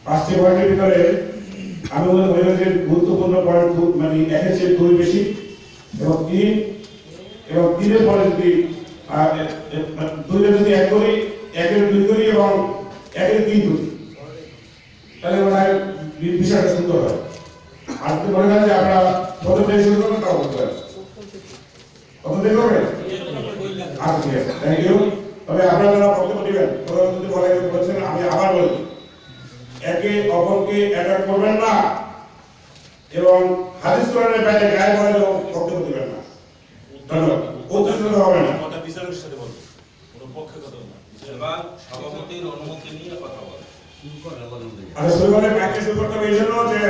পাঁচটি পয়েন্টের ভিতরে আমি মনে করি যে গুরুত্বপূর্ণ পয়েন্ট মানে একের চেয়ে দুই বেশি এবং তিনের পরে যদি দুইটা যদি এক করি, একের দুই করি এবং একের তিন করি, তাহলে মনে হয় বিষয়টা সুন্দর হয়। আর যদি মনে হয় যে আমরা কত থেকে শুরু করবো তাও বলতে পারি, কত থেকে করবে? আচ্ছা, ঠিক আছে, থ্যাংক ইউ। তবে আপনারা বক্তব্য দিবেন, যদি বলছেন আমি আবার বলি, একে অপরকে অ্যাটাক করবেন না এবং হাদিস কোরআনের বাইরে গায়ে পড়ে বক্তব্য দিবেন না। ধন্যবাদ। উদ্দেশ্য হবে না, কথা বিচারের সাথে বলবেন, কোনো পক্ষে কথা বলবেন না, সভাপতির অনুমতি নিয়ে কথা বলবেন। আচ্ছা, শুরু করে মাইকে শুরু করতে হবে এই জন্য যে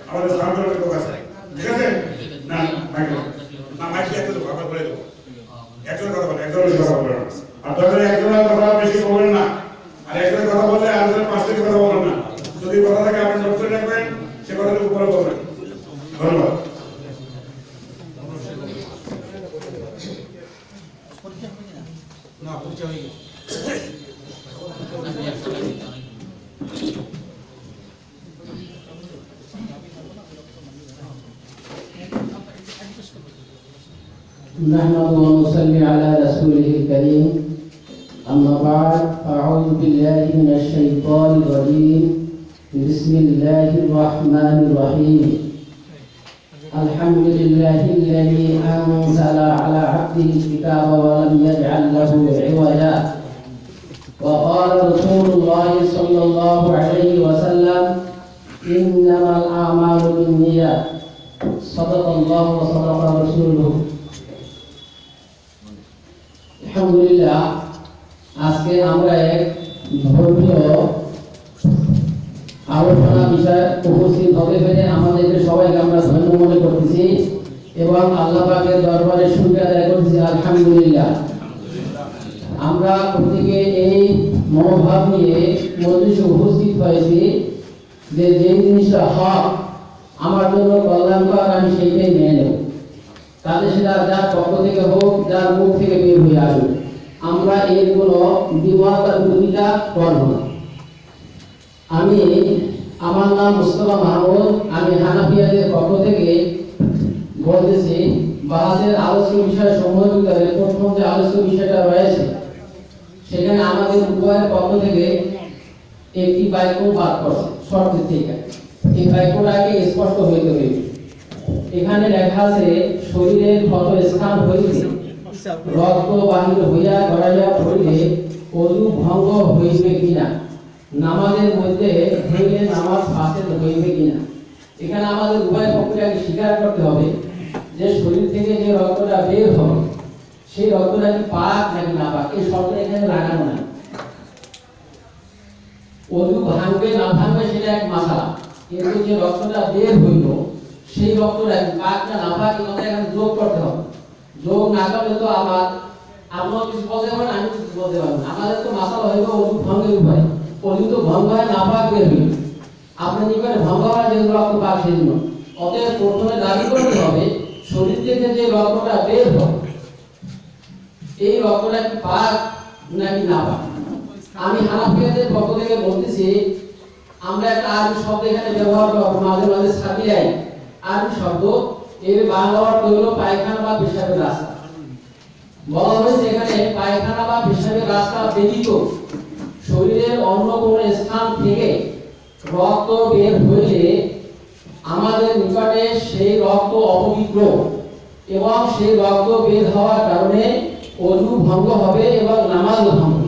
আমাদের সামনের লোক আছে, ঠিক আছে? না মাইকে একটা দেবো, আবার বলে দেবো, একজন কথা বলেন, একজনের কথা বলবেন। আর তাহলে একজনের কথা বেশি বলবেন না, আর একজনের কথা বললে আরেকজনের পাঁচ থেকে কথা বলবেন না। যদি কথা থাকে আপনি নোট করে রাখবেন, সে কথাটা উপরে বলবেন। ধন্যবাদ। نحمد ونصلي على رسوله الكريم أما بعد أعوذ بالله من الشيطان الرجيم بسم الله الرحمن الرحيم الحمد لله الذي أنزل على عبده الكتاب ولم يجعل له عوجا وقال رسول الله صلى الله عليه وسلم إنما الأعمال بالنيات صدق الله وصدق رسوله আলহামদুলিল্লাহ। আজকে আমরা এক ধর্মীয় আলোচনা বিষয় উপস্থিত হতে পেরে আমাদেরকে সবাইকে আমরা ধন্য মনে করতেছি এবং আল্লাহ পাকের দরবারে শুকরিয়া আদায় করতেছি। আলহামদুলিল্লাহ, আমরা প্রত্যেকে এই মনোভাব নিয়ে মজলিসে উপস্থিত হয়েছি যে যেই জিনিসটা হক আমার জন্য কল্যাণকর আমি সেইটাই মেনে নেব, তাদের সেটা যার পক্ষ থেকে হোক, যার মুখ থেকে বের হয়ে আসুক, আমরা এর কোনো দ্বিমত বা বিরোধিতা করব না। আমার নাম মুস্তাফা মাহমুদ, আমি হানাফিয়াদের পক্ষ থেকে বলতেছি। বাহাসের আলোচ্য বিষয় সমূহের ভিতরে প্রথম যে আলোচ্য বিষয়টা রয়েছে সেখানে আমাদের উভয়ের পক্ষ থেকে একটি বাক্য বাদ করছে শর্তের থেকে। এই বাক্যটাকে স্পষ্ট হইতে হবে। এখানে লেখা আছে শরীরের ক্ষত স্থান হইতে রক্ত বাহির হইয়া গড়াইয়া পড়িলে ওযু ভঙ্গ হইবে কিনা, নামাজের মধ্যে হইলে নামাজ ফাসেদ হইবে কিনা। এখানে আমাদের উভয় পক্ষকে স্বীকার করতে হবে যে শরীর থেকে যে রক্তটা বের হবে সেই রক্তটা কি পাক নাকি না পাক, এই শর্তটা এখানে লাগানো নাই। ওযু ভাঙবে না ভাঙবে সেটা এক মাসলা, কিন্তু যে রক্তটা বের হইল সেই রক্তটা কি পাক না না পাক এটা এখানে যোগ করতে হবে। যোগ না করলে তো আপনার কিছু বলতে পারবেন, আমি কিছু বলতে পারবো না। আমাদের তো মাসালা হইবে ওযু ভঙ্গের উপায়, ওযু তো ভঙ্গ হয় না পাক বের হইল, আপনি নিকটে ভঙ্গ হয় যে রক্ত পাক সেজন্য। অতএব প্রথমে দাবি করতে হবে শরীর থেকে যে রক্তটা বের হয় এই রক্তটা কি পাক নাকি না পাক। আমি হানাফিয়াদের পক্ষ থেকে বলতেছি, আমরা একটা আরবি শব্দ এখানে ব্যবহার করব মাঝে মাঝে সাবিয়াই, আরবি শব্দ, এর বাংলা অর্থ হলো পায়খানা বা পেশাবের রাস্তা। বলা হয়েছে এখানে পায়খানা বা পেশাবের রাস্তা ব্যতীত শরীরের অন্য কোনো স্থান থেকে রক্ত বের হইলে আমাদের নিকটে সেই রক্ত অপবিত্র এবং সেই রক্ত বের হওয়ার কারণে ওযু ভঙ্গ হবে এবং নামাজ ভঙ্গ হবে।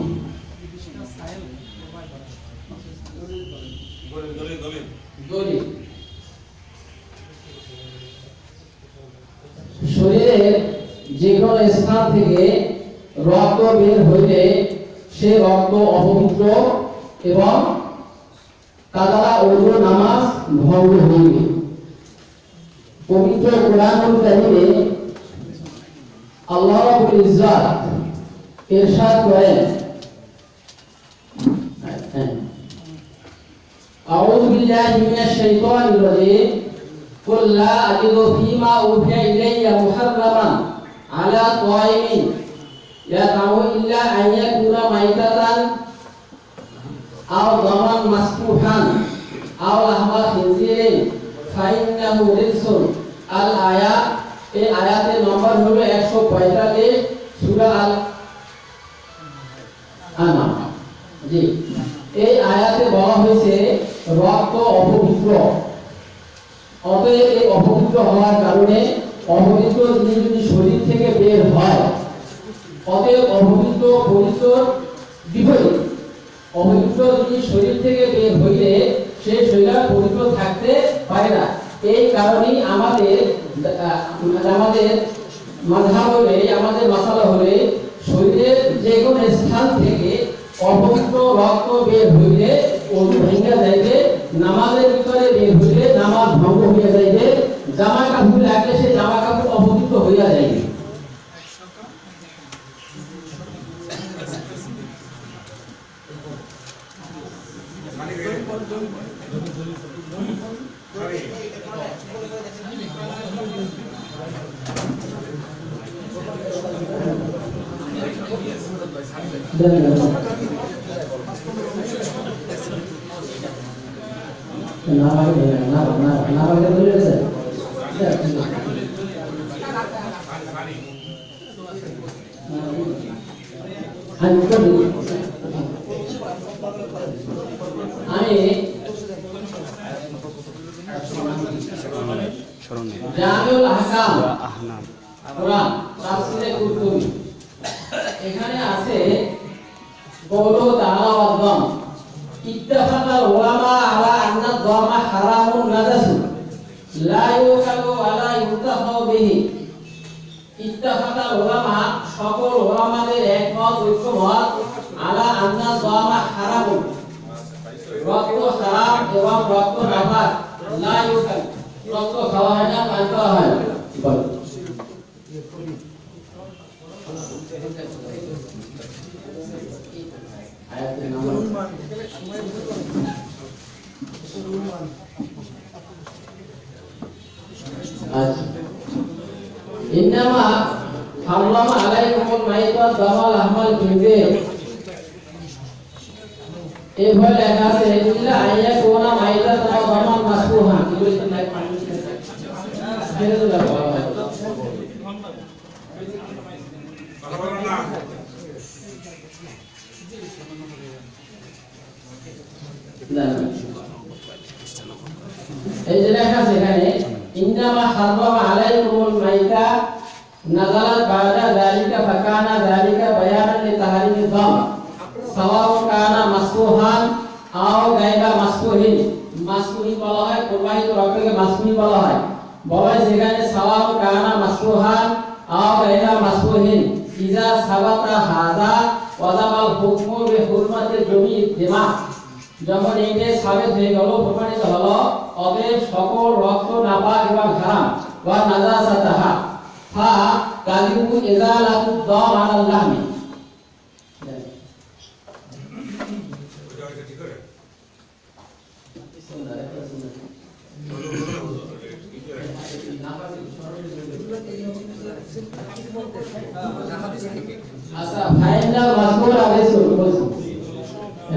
শরীরের যে কোনো স্থান থেকে রক্ত বের হইলে সে রক্ত অপবিত্র এবং তা দ্বারা ওযু নামাজ ভঙ্গ হইবে। পবিত্র কোরআনুল কারীমে আল্লাহ রাব্বুল ইজ্জত ইরশাদ করেন, আউযু বিল্লাহি মিনাশ শাইতানির রাজীম, কুল লা আজিদু ফীমা উহিয়া ইলাইয়া মুহাররামান আলা তাইমিন ইয়াতামু ইল্লা আন ইয়াকুনা মাইতাতান আও দামান মাসফুহান আও লাহমা খিনজিরিন ফাইন্নাহু রিজসুন। আল আয়া, এই আয়াতের নম্বর হলো 145, সূরা আল আনাম। জি, এই আয়াতে বলা হয়েছে রক্ত অপবিত্র, অতএব এই অপবিত্র হওয়ার কারণে অপবিত্র জিনিস যদি শরীর থেকে বের হয়, অতএব অপবিত্র পবিত্র বিপরীত। অপবিত্র জিনিস শরীর থেকে বের হইলে সে শরীর পবিত্র থাকতে পারে না। এই কারণেই আমাদের মাযহাব হলে, আমাদের মাসালা হলে শরীরের যে কোনো স্থান থেকে অপবিত্র রক্ত বের হইলে ওযু ভেঙে যাইবে, নামাজের ভিতরে বের হইলে নামাজ ভঙ্গ হইয়া যাইবে, জামা কাপড় লাগলে সে জামা কাপড় অপবিত্র হইয়া যাইবে। জামিউল আহকাম কোরআন তাফসীরে কুরতুবী, এখানে আছে কওলু তাআলা ওয়াদ-দাম ইত্তাফাকাল উলামা আলা আন্না দামা হারামুন নাজাসু লা ইউকালু ওয়ালা ইউতাফাউ বিহি। ইত্তাফাকাল উলামা, সকল উলামাদের একমত ঐক্যমত, আলা আন্না দামা হারামুন, রক্ত হারাম এবং রক্ত নাপাক, লা ইউকাল, রক্ত খাওয়া হয় না, পান খাওয়া হয় না। ইন্নামা হারামা আলাইকুমুল মাইতাত ওয়াল লাহমাল খিনজির, এভাবে লেখা আছে ইল্লা আইয়া কোনা মাইতাত ওয়া দামান মাসফুহান। এগুলো তো নাই পানি ছেড়ে দিলে বলা হয়। এই যে লেখা আছে এখানে ইন্নামা হারামা আলাইকুমুল মাইতা নাযালাত বা'দা যালিকা ফাকানা যালিকা বায়ানান লিতাহরিমিদ দাম সাওয়াউন কানা মাসফুহান আও গায়রা মাসফুহিন। মাসফুহিন বলা হয় প্রবাহিত রক্তকে মাসফুহিন বলা হয়। বলা হয় যেখানে সাওয়াউন কানা মাসফুহান আও গায়রা মাসফুহিন ইজা সাবাতা হাযা ওয়াজাবাল হুকমু বিহুরমাতি জমি দিমা। যখন এইটা সাবেত হয়ে গেল, প্রমাণিত হলো, অতএব সকল রক্ত নাপাক এবং হারাম, ওয়া নাজাসাতাহা ফা কাযিবু ইজালাতুদ দাম আলাল লাহমি। আচ্ছা, ফাইনাল মাসকুর আলাইসুল বলছি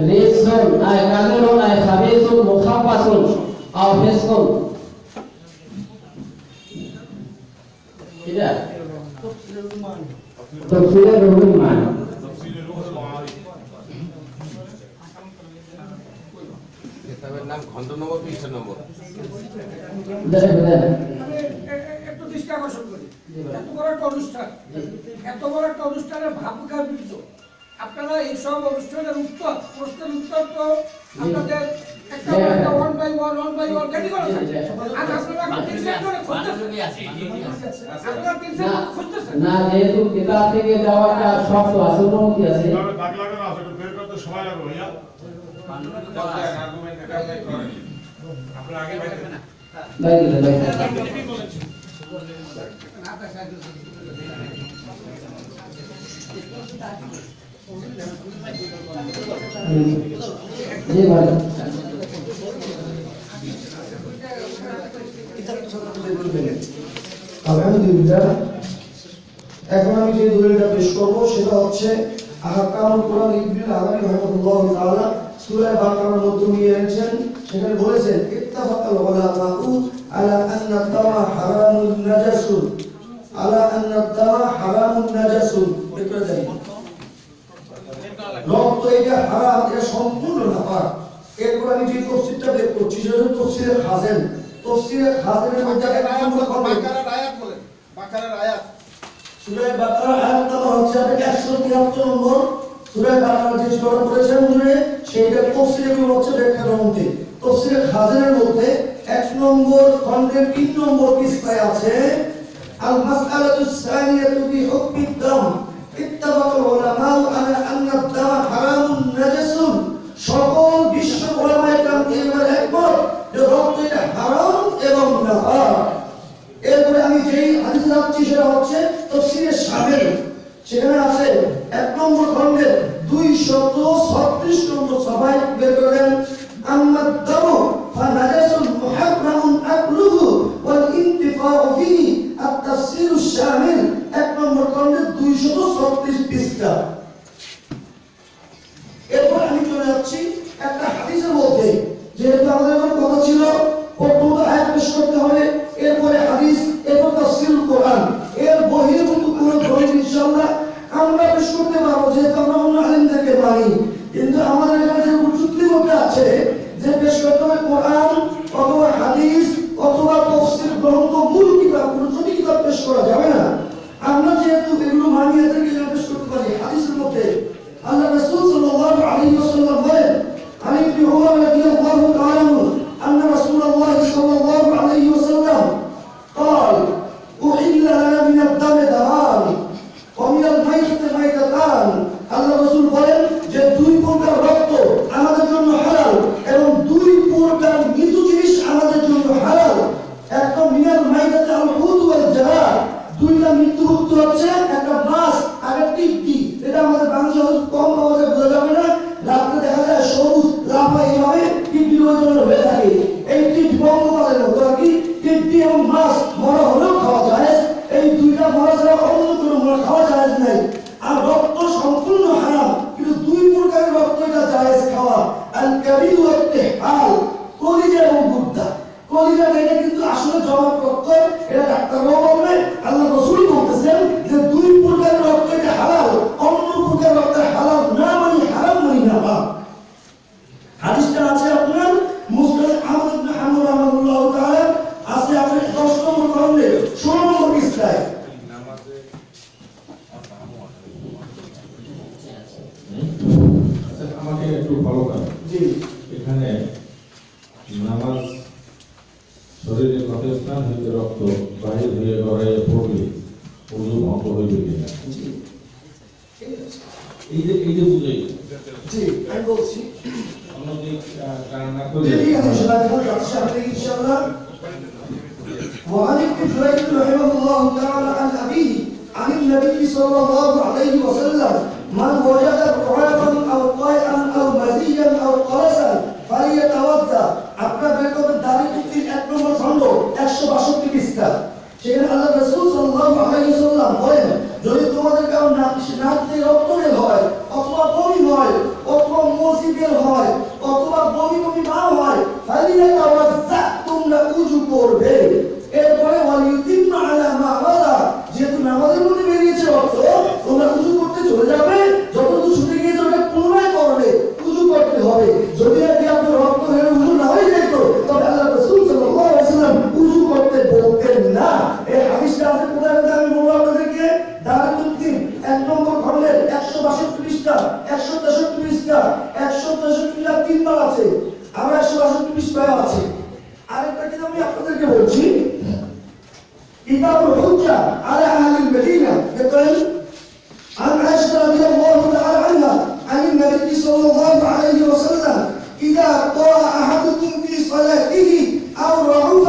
রিজসুন আই কাযিরুন আই খাবিসুন মুখাফফাসুন আও ফিসকুন। এটা তাফসীরের রুহুল মানি। কিতাবের নাম খন্ড নম্বর 20 নম্বর। একটু দৃষ্টি আকর্ষণ করি, এত বড় একটা অনুষ্ঠানের ভাবুকা বৃদ্ধ, আপনারা এইসব অনুষ্ঠানের উত্তর, প্রশ্নের উত্তর তো আপনাদের একটা ওয়ান বাই ওয়ান রেডি করা থাকে। আর আপনারা তিন সেক্টরে খুঁজতেছেন না, যেহেতু কিতাব থেকে দেওয়াটা শর্ত আছে, অনুমতি আছে। দাগ লাগানো আছে, একটু বের করতে সময় লাগবে ভাইয়া। আর্গুমেন্ট এটা আপনি করেন, আপনারা আগে বাইরে না আলহামদুলিল্লাহ। এখন আমি যে দলিলটা পেশ করবো সেটা হচ্ছে আহকামুল কোরআন ইবনুল আলামী রাহিমাহুল্লাহ তাআলা সূরা বাকারার মধ্যে নিয়ে এনেছেন, সেখানে বলেছেন ইত্তাফাকাল উলামাউ আলা আন্না দামা হারামুন নাজাসুন, আলা আন্না দামা হারামুন নাজাসুন। এটা জানি রক্ত এটা হারাম, এটা সম্পূর্ণ নাপাক। এরপর আমি যে তাফসীরটা বের করছি সেটা হলো তাফসীরে খাজেন। তাফসীরে খাজেনের মধ্যে একটা আমরা বাকারার আয়াত বলেন, বাকারার আয়াত। সূরা বাকারা আয়াত নম্বর হচ্ছে 173 নম্বর। সূরা বাকারা যে সূরা পড়েছেন সেইটা তাফসীরে হচ্ছে ব্যাখ্যা গ্রন্থে। তাফসীরে খাজেনের মধ্যে 1 নম্বর খণ্ডের 3 নম্বর পৃষ্ঠায় আছে আল মাসআলাতু সানিয়াতু বি হুকমি দাম ইত্তাফাকাল উলামাউ আলা আন্না দাম হারামুন নাজাসুন। সকল বিশ্ব উলামায়ে কেরাম এর একমত যে রক্ত এটা হারাম এবং নাপাক। এরপরে আমি যেই হাদিস রাখছি সেটা হচ্ছে তাফসীরে শামিল, সেখানে আছে 1 নম্বর খণ্ডের 236 নম্বর সফায় বের করেন আম্মাদ দামু ফানাজাসুন মুহাররামুন আকলুহু ওয়াল ইনতিফাউ বিহি আত-তাফসীরুশ শামিল 1 নম্বর খণ্ডের 236 পৃষ্ঠা। এরপর আমি চলে যাচ্ছি একটা হাদিসের মধ্যে, যেহেতু আমাদের এখন কথা ছিল প্রথমত আয়াত পেশ করতে হবে, এরপরে হাদিস, এরপর তাফসীরুল কোরআন, এর বহির্ভূত কোনো দলিল ইনশাআল্লাহ আমরা পেশ করতে পারবো, যেহেতু আমরা অন্য আলেমদেরকে মানি। কিন্তু আমাদের এখানে যে যুক্তি করতে আছে যে পেশ করতে হবে কোরআন অথবা হাদিস অথবা তাফসীর গ্রন্থ, মূল কিতাব, কোনো ছোট কিতাব পেশ করা যাবে না। আমরা যেহেতু এগুলো মানি, এদেরকে পেশ করতে পারি। হাদিসের মধ্যে আল্লাহ রাসূল সাল্লাল্লাহু আলাইহি ওয়াসাল্লাম বলেন عن ابن عمر رضي الله تعالى عنه أن رسول الله صلى الله عليه وسلم قال أحل لنا من الدم دمان ومن الميتة ميتتان। আল্লাহ রাসূল বলেন যে দুই প্রকার রক্ত আমাদের জন্য হালাল এবং দুই প্রকার মৃত জিনিস আমাদের জন্য হালাল। একটা মিনাল মাইতাতে আল হুদ ওয়াল জারাদ, দুইটা মৃত্যুমুক্ত হচ্ছে একটা মাছ আর একটা টিকটি। এটা আমাদের বাংলাদেশে কম পাওয়া যায়, বোঝা যাবে না। রাতে দেখা যায় সবুজ লাফা এইভাবে টিকটি ওজন হয়ে থাকে। এই টিকটি বঙ্গপালের মতো আর কি, টিকটি এবং মাছ মরা হলেও খাওয়া যায়। এই দুইটা মরা ছাড়া অন্য কোনো মরা খাওয়া যায় নাই। আর রক্ত সম্পূর্ণ হারাম, কিন্তু দুই প্রকারের রক্ত এটা জায়েজ খাওয়া। আল কাবির ওয়াল তিহাল, কলিজা এবং গুর্দা। কলিজা এটা কিন্তু আসলে জমাট রক্ত, এটা ডাক্তাররাও বলবে, আল্লাহ রাসূল বলতেছেন যে দুই প্রকারের রক্ত এটা হালাল, অন্য প্রকার রক্ত হালাল না, মানে হারাম মানে না। হাদিসটা আছে আপনার মুসনাদ আহমদ ইবনে হাম্বল রাহিমাহুল্লাহ তাআলা, আছে আপনার 10 নম্বর খণ্ডে 16 নম্বর পৃষ্ঠায়। আমাকে একটু ফলো করেন। জি, এখানে নামাজ শরীরে কত স্থান হইতে রক্ত বাহির হয়ে গড়াইয়া পড়লে ওযু ভঙ্গ হইবে কিনা, জি, ঠিক আছে। এই যে বুঝাই জি, আমি বলছি অন্যদিক কারণ না জি, করে আমি সেটা এখন যাচ্ছি আপনি ইনশাআল্লাহ। وعن ابن جريج رحمه الله تعالى عن أبيه عن النبي صلى الله عليه وسلم من وجد رعافا أو قيئا أو مزيا أو قرصا فليتوضأ। আপনার বের করবেন দাবি চুক্তির 1 নম্বর খণ্ড 162 পৃষ্ঠা। সেখানে আল্লাহ রাসূল সাল্লাল্লাহু আলাইহি ওয়াসাল্লাম বলেন, যদি তোমাদের কারো নাক থেকে রক্ত বের হয়, অথবা বমি হয়, অথবা মসি বের হয়, অথবা বমি না হয়, ফালিয়াতাওয়াজ্জা, তোমরা ওযু করবে। এরপরে ওয়ালিউতিম্মা আলা মা ওয়ালা, যেহেতু নামাজের মধ্যে বেরিয়েছে রক্ত, তোমরা ওযু করতে চলে যাবে, যতটুকু ছুটে গিয়েছে ওটা পুনরায় করবে, ওযু করতে হবে। যদি আপনি আপনার রক্ত বের ওযু না হয়ে যেত, তবে আল্লাহ রাসূল সাল্লাল্লাহু আলাইহি ওয়াসাল্লাম ওযু করতে বলতেন না। এই হাদিসটা আছে কোথায়, আমি বলবো আপনাদেরকে, দারুল তিন 1 নম্বর খণ্ডের 162 পৃষ্ঠা, 163 পৃষ্ঠা, 163 পৃষ্ঠা 3 বার আছে, আবার 162 পৃষ্ঠায় আছে। আরেকটা কি আমি আপনাদেরকে বলছি, কিতাবুল হুজ্জা আলা আহলিল মদিনা, দেখেন عن عائشة رضي الله تعالى عنها عن النبي صلى الله عليه وسلم إذا قال أحدكم في صلاته أو رعف,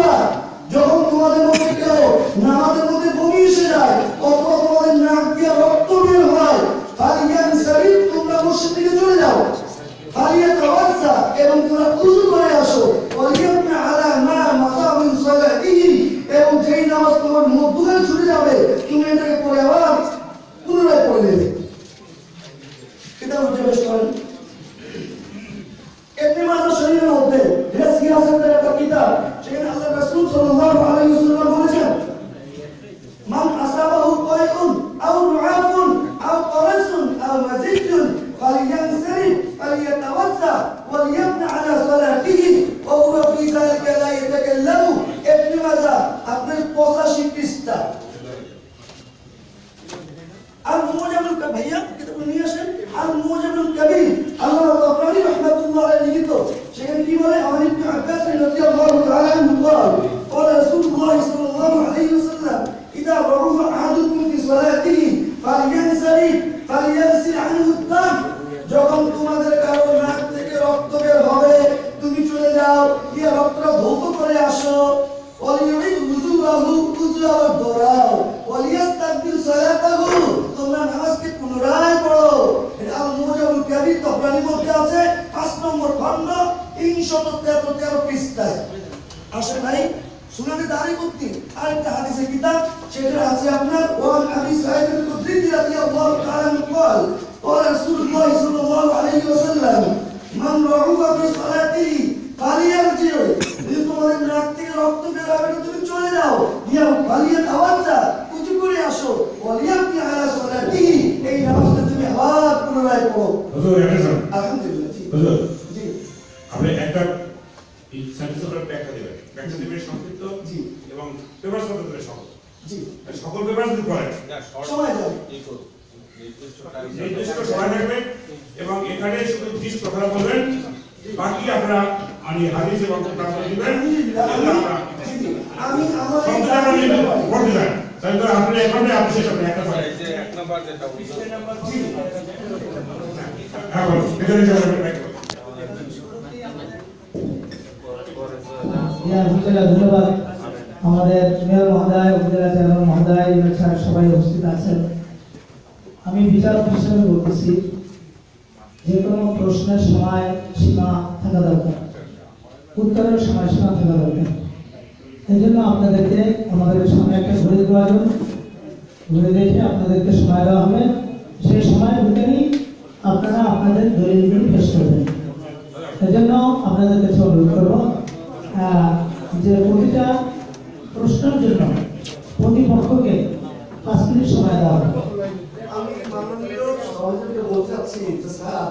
যখন তোমাদের মধ্যে কেউ নামাজের মধ্যে বমি এসে যায় অথবা তোমাদের নাক দিয়ে রক্ত বের হয়, ফালিয়ানসারিফ, তোমরা মসজিদ থেকে চলে যাও, ফালিয়াতাওয়াজ্জা, এবং তোমরা ওযু করে আসো, ওয়ালিয়াবনা আলা মা মাযা মিন সালাতিহি, এবং যেই নামাজ তোমার মধ্যে ছুটে যাবে তুমি এটাকে পড়ে আবার رجل فلينصرف فليتوضأ وليبنى على صلاته وهو في ذلك لا يتكلم ابن ماجه আপনার 85 পৃষ্ঠা আর মুজামুল কবির ভাইয়া কিতাব নিয়ে আসেন আর মুজামুল কবির আল্লাহ তাবরানি রাহমাতুল্লাহ আলাইহি লিখিত সেখানে কি বলে আমার ইবনে আব্বাস রাদিয়াল্লাহু তাআলা আনহু قال رسول الله صلى الله عليه وسلم اذا ضعف احدكم في صلاته فلينصرف فليغسل عنه الدم যখন তোমাদের কারো নাক থেকে রক্ত বের হবে তুমি চলে যাও গিয়ে রক্তটা ধৌত করে আসো ওয়ালিউইদ উযুরাহু উযুরাও দরাও ওয়ালিয়াস্তাকবিল সালাতাহু তোমরা নামাজকে পুনরায় পড়ো এটা আল মুজামুল কবির তবরানির মধ্যে আছে 5 নম্বর খণ্ড 313 পৃষ্ঠায় আসে ভাই সুনানে দারিকুত্তি আরেকটা হাদিসের কিতাব সেটা আছে আপনার ওয়ান আবি সাঈদ আল-খুদরি রাদিয়াল্লাহু তাআলা قال قال رسول الله صلى الله عليه وسلم من رعف في صلاته فليرجع তোমাদের নাক থেকে রক্ত বের হবে তুমি চলে যাও গিয়া ফালিয়াতাওয়াজ্জা উযু করে আসো ওয়ালিয়াবনি আলা সালাতিহি এই নামাজটা তুমি আবার পুনরায় পড়ো হুজুর এখানে আলহামদুলিল্লাহ হুজুর জি আপনি একটা সার্টিফিকেট ব্যাখ্যা দিবেন সংক্ষিপ্ত জি এবং পেপার পদ্ধতিতে সকল জি সকল পেপার যদি পড়েন সময় যাবে নির্দিষ্ট সময় থাকবে এবং এখানে শুধু 30 কথা বলবেন বাকি আপনারা হাদিস এবং তাফসীর দিবেন আমি আমার পড়তে যান তাহলে আপনি এখানে আপনি শেষ করবেন একটা পরে এই যে এক নাম্বার যেটা জি হ্যাঁ বলুন এখানে যাবেন ধন্যবাদ আমাদের মেয়র মহোদয় উপজেলা চেয়ারম্যান মহোদয় ছাড়া সবাই উপস্থিত আছেন আমি বিচারক হিসেবে বলতেছি যে কোনো প্রশ্নের সময় সীমা থাকা দরকার উত্তরের সময় সীমা থাকা দরকার এই জন্য আপনাদেরকে আমাদের সামনে একটা ঘুরে দেওয়া জন্য ঘুরে দেখে আপনাদেরকে সময় দেওয়া হবে সেই সময়ের ভিতরেই আপনারা আপনাদের দলিলগুলি পেশ করবেন এই জন্য আপনাদের কাছে অনুরোধ করবো যে প্রতিটা প্রশ্নের জন্য প্রতিপক্ষকে 5 মিনিট সময় দেওয়া হবে আমি মাননীয় সভাপতিকে বলতে চাচ্ছি যে স্যার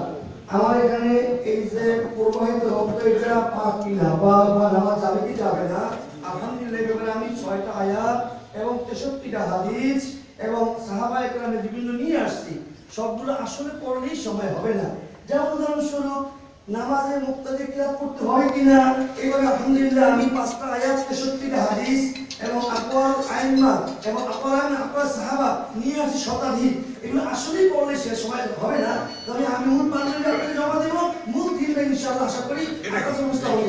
আমার এখানে এই যে প্রবাহিত রক্ত এটা পাক কিনা বা নামাজ যাবে কি যাবে না আলহামদুলিল্লাহ এই ব্যাপারে আমি 6টা আয়াত এবং 63টা হাদিস এবং সাহাবায়ে কেরামের বিভিন্ন নিয়ে আসছি সবগুলো আসলে পড়লেই সময় হবে না যেমন উদাহরণস্বরূপ নামাজে মুক্তাদি কিরাত করতে হয় কিনা এইভাবে আলহামদুলিল্লাহ আমি 5টা আয়াত 63টা হাদিস এবং আকওয়াল আইম্মা এবং আকওয়াল সাহাবা নিয়ে আসি শতাধিক এগুলো আসলেই পড়লে শেষ সময় হবে না তবে আমি মূল পান্ডাকে আপনাকে জমা দেব মূল দিনটা ইনশাআল্লাহ আশা করি আপনার সমস্ত হবে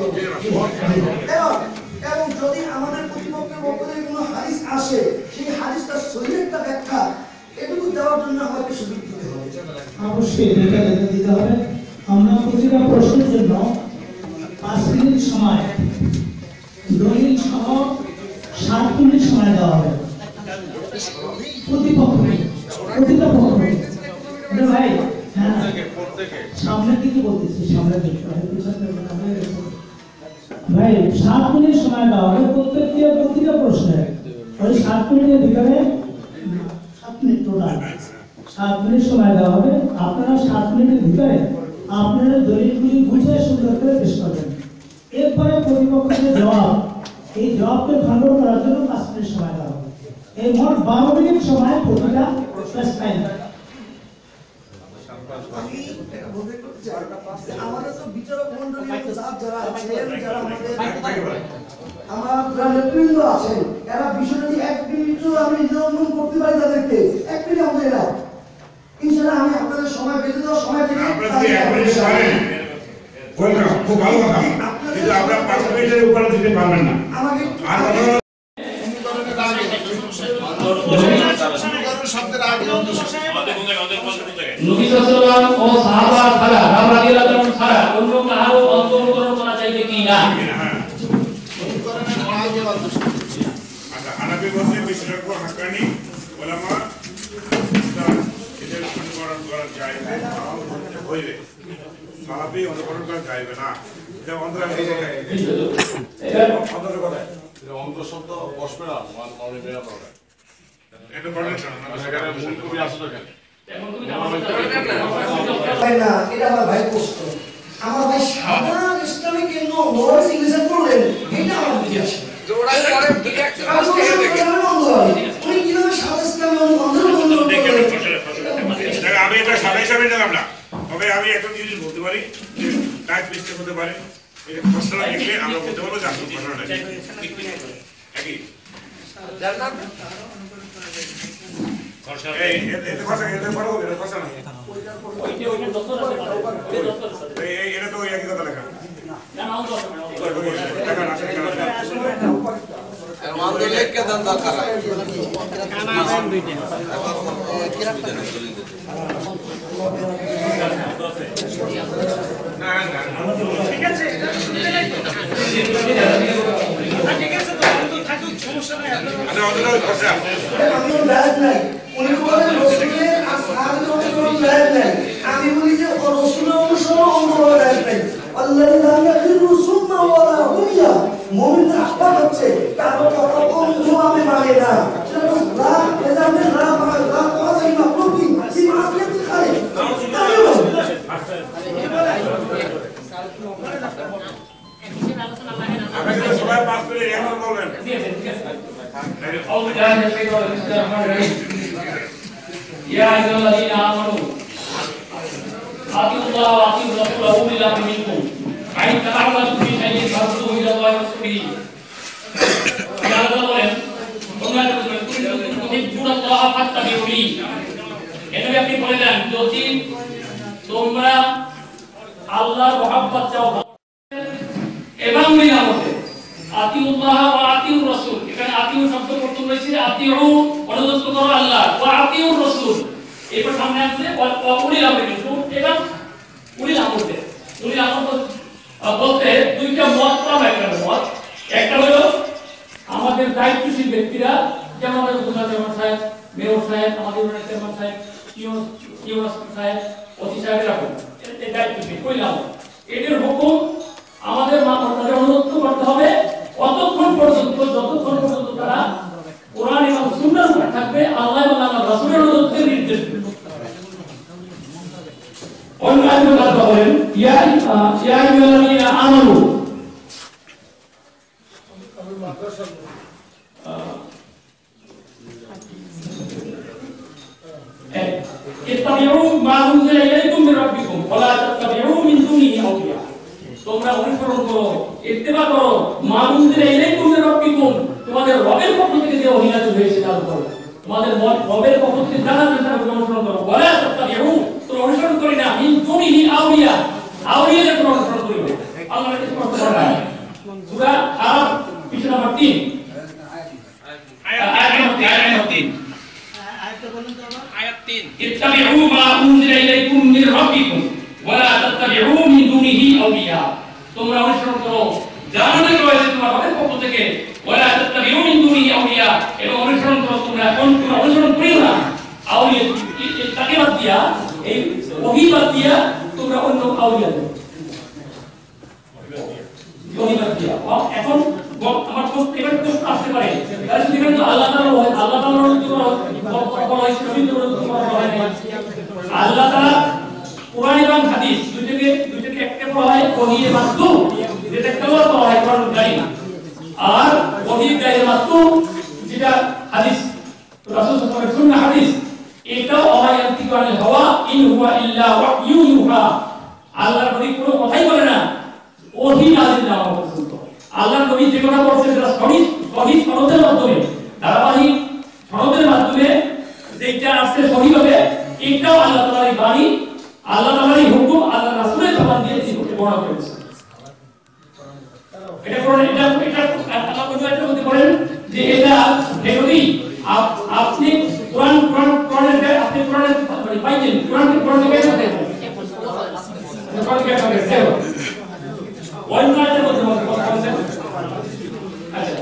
এবং যদি আমাদের প্রতিপক্ষের পক্ষ থেকে কোনো হাদিস আসে সেই হাদিসটা সহিহ একটা ব্যাখ্যা এটুকু দেওয়ার জন্য আমাকে সুযোগ দিতে হবে অবশ্যই এটা দিতে হবে আমরা প্রতিটা প্রশ্নের জন্য 5 মিনিট সময় দলিল সহ 7 মিনিট সময় দেওয়া হবে প্রতিটা পক্ষকে ভাই হ্যাঁ সামনের দিকে বলতেছি সামনের দিকে ভাই 7 মিনিট সময় দেওয়া হবে প্রতিটা প্রশ্নের ওই 7 মিনিটের ভিতরে 7 মিনিট টোটাল 7 মিনিট সময় দেওয়া হবে আপনারা 7 মিনিটের ভিতরে আপনারা দলিলগুলি বুঝে সুন্দর করে পেশ করবেন এরপরে প্রতিপক্ষের জবাব এই জবাবকে খণ্ডন করার জন্য 5 মিনিট সময় দেওয়া হবে এই মোট 12 মিনিট সময় প্রতিটা প্লাস টাইম আমি এটা বলতে চাই আমাদের তো বিচারক মণ্ডলী যারা আছেন যারা আমার নেতৃবৃন্দ আছেন এরা বিষয়টি 1 মিনিটও আমি নিয়ন্ত্রণ করতে পারি তাদেরকে 1 মিনিট আমাদের এরা ইনশাআল্লাহ আমি আপনাদের সময় বেঁধে দেওয়ার সময় থেকে খুব ভালো কথা কিন্তু আপনারা 5 মিনিটের উপরে দিতে পারবেন না আমাকে আর নবী সাল্লাল্লাহু ও সাহাবা ছাড়া রাদিয়াল্লাহু আনহু ছাড়া অন্য কারো অন্তর্করণ করা যাইবে কি না আচ্ছা হানাফি বলছে বিশেষজ্ঞ হাক্কানি উলামা এদের অনুকরণ করা যায় না হইবে সাহাবী অনুকরণ করা যাবে না এটা অন্তরের কথা অন্ত শব্দ বসবে না মানে মেয়া পড়ে এটা প্রোডাকশন সেখানে মূল কবি আসলে কেন এখন তুমি ভাই না, এটা আমার ভাই প্রশ্ন। আমার ভাই সাদা ইসলামী কেন্দ্র নোয়ার চিকিৎসা করলেন, এটা আমার বুঝে আসে। উনি কিভাবে সাদা ইসলামী আমি এটা সাদা হিসাবে নিলাম না, তবে আমি একটা জিনিস বলতে পারি যে টাইপ মিস্টেক হতে পারে। এটা খসড়া দেখলে আমরা বলতে পারবো যে আসল খসড়াটা একই। এটা তো একই কথা লেখা। আমি বলি যে রসুলের অনুসরণ অঙ্গভাবে দায়িত্ব নাই। আল্লাহ মুমিনদের আহ্বান হচ্ছে কারো কথা বন্ধু আমি মানে না। সবাই 5 মিনিট এখন বলবেন। يا أيها الذين آمنوا أطيعوا الله وأطيعوا الرسول وأولي الأمر منكم فإن تنازعتم في شيء فردوه إلى الله ورسوله يا الله বলেন তোমরা তুহিব্বুনা আল্লাহ ফাত্তাবিউনি এভাবে আপনি বলে দেন যদি তোমরা আল্লাহর মহব্বত চাও এবং নিয়ামতে আতিউল্লাহ ওয়া আতিউর রাসূল এখানে আতিউ শব্দ প্রথম রয়েছে আতিউ অনুগত করো আল্লাহ ওয়া আতিউর রাসূল এরপর সামনে আছে ওয়া উলিল আমরি মিনকুম এবং উলিল আমরতে উলিল আমর বলতে দুইটা মত পাওয়া একটা মত একটা হলো আমাদের দায়িত্বশীল ব্যক্তিরা যেমন আমাদের উপজেলা চেয়ারম্যান সাহেব মেয়র সাহেব আমাদের ইউনিয়ন চেয়ারম্যান সাহেব ইউনিয়ন সাহেব অতি সাহেবের রাখুন এই দায়িত্বশীল কইলাম এদের হুকুম আমাদের তাদের অনুগত করতে হবে যতক্ষণ পর্যন্ত তারা কোরআন এবং সুন্নাহর উপর থাকবে আল্লাহ এবং আল্লাহর রাসূলের অনুগত্যের নির্দেশ দেবে। অন্য আয়াতে আল্লাহ বলেন ইয়া আইয়ুহাল্লাযীনা আমানু ইত্তাবিউ মা উনজিলা ইলাইকুম মির রাব্বিকুম ওয়া লা তাত্তাবিউ মিন দুনিহি আউলিয়া তোমরা অনুসরণ করো ইত্তেবা করো মা উনজিলা ইলাইকুম মির রাব্বিকুম তোমাদের রবের পক্ষ থেকে যে ওহী নাযিল হয়েছে তার উপর তোমাদের রবের পক্ষ থেকে জানা হয়েছে তার অনুসরণ করো ওয়া লা তাত্তাবিউ তোমরা অনুসরণ করি না মিন দুনিহি আউলিয়া আউলিয়াদের তোমরা অনুসরণ করিবে আল্লাহর কাছে স্পষ্ট করা সূরা আরাফ পৃষ্ঠা নম্বর 3 আয়াত নম্বর 3 ইত্তাবিউ মা উনজিলা ইলাইকুম মির রাব্বিকুম ওয়া লা তাত্তাবিউ মিন দুনিহি আউলিয়া তোমরা অনুসরণ করো জানা রয়েছে তোমার রবের পক্ষ থেকে ওয়া লা তাত্তাবিউ মিন দুনিহি আউলিয়া এবং অনুসরণ করো তোমরা অনুসরণ করিও না আউলিয়া তাকে বাদ দিয়া এই ওহী বাদ দিয়া তোমরা অন্য আউলিয়া ওহী বাদ দিয়া এখন আমার প্রশ্ন এবার প্রশ্ন আসতে পারে তাহলে যদি কিন্তু আল্লাহ তাআলা আল্লাহ তাআলা কোরআন এবং হাদিস দুইটাকে একটা বলা হয় ওহীর মাসদুক যেটা তেলাওয়াত করা হয় কোরআন কারীম আর ওহীর গায়ে মাসদুক যেটা হাদিস রাসূল সাল্লাল্লাহু আলাইহি ওয়াসাল্লামের সুন্নাহ হাদিস এটাও আয়াতিক আনিল হাওয়া ইন হুয়া ইল্লা ওয়াহয়ু ইউহা আল্লাহর নবী কোনো কথাই বলে না ওহী নাযিল না হওয়া পর্যন্ত আল্লাহর নবী যে কথা বলছেন সেটা সহিহ সনদের মাধ্যমে ধারাবাহিক সনদের মাধ্যমে যেটা আসছে সহিহ হবে এটাও আল্লাহ তাআলার বাণী আল্লাহ তাআলার হুকুম আল্লাহ রাসূলের জবান দিয়ে তিনি বর্ণনা করেছেন এটা কোরআন এটা আল্লাহ কোরআনের মধ্যে বলেন যে এটা যদি আপনি কোরআনের আপনি কোরআনের মানে পাইছেন কোরআনের বের করতে কোরআনের বের করতে অন্য আয়াতের মধ্যে কথা বলছেন আচ্ছা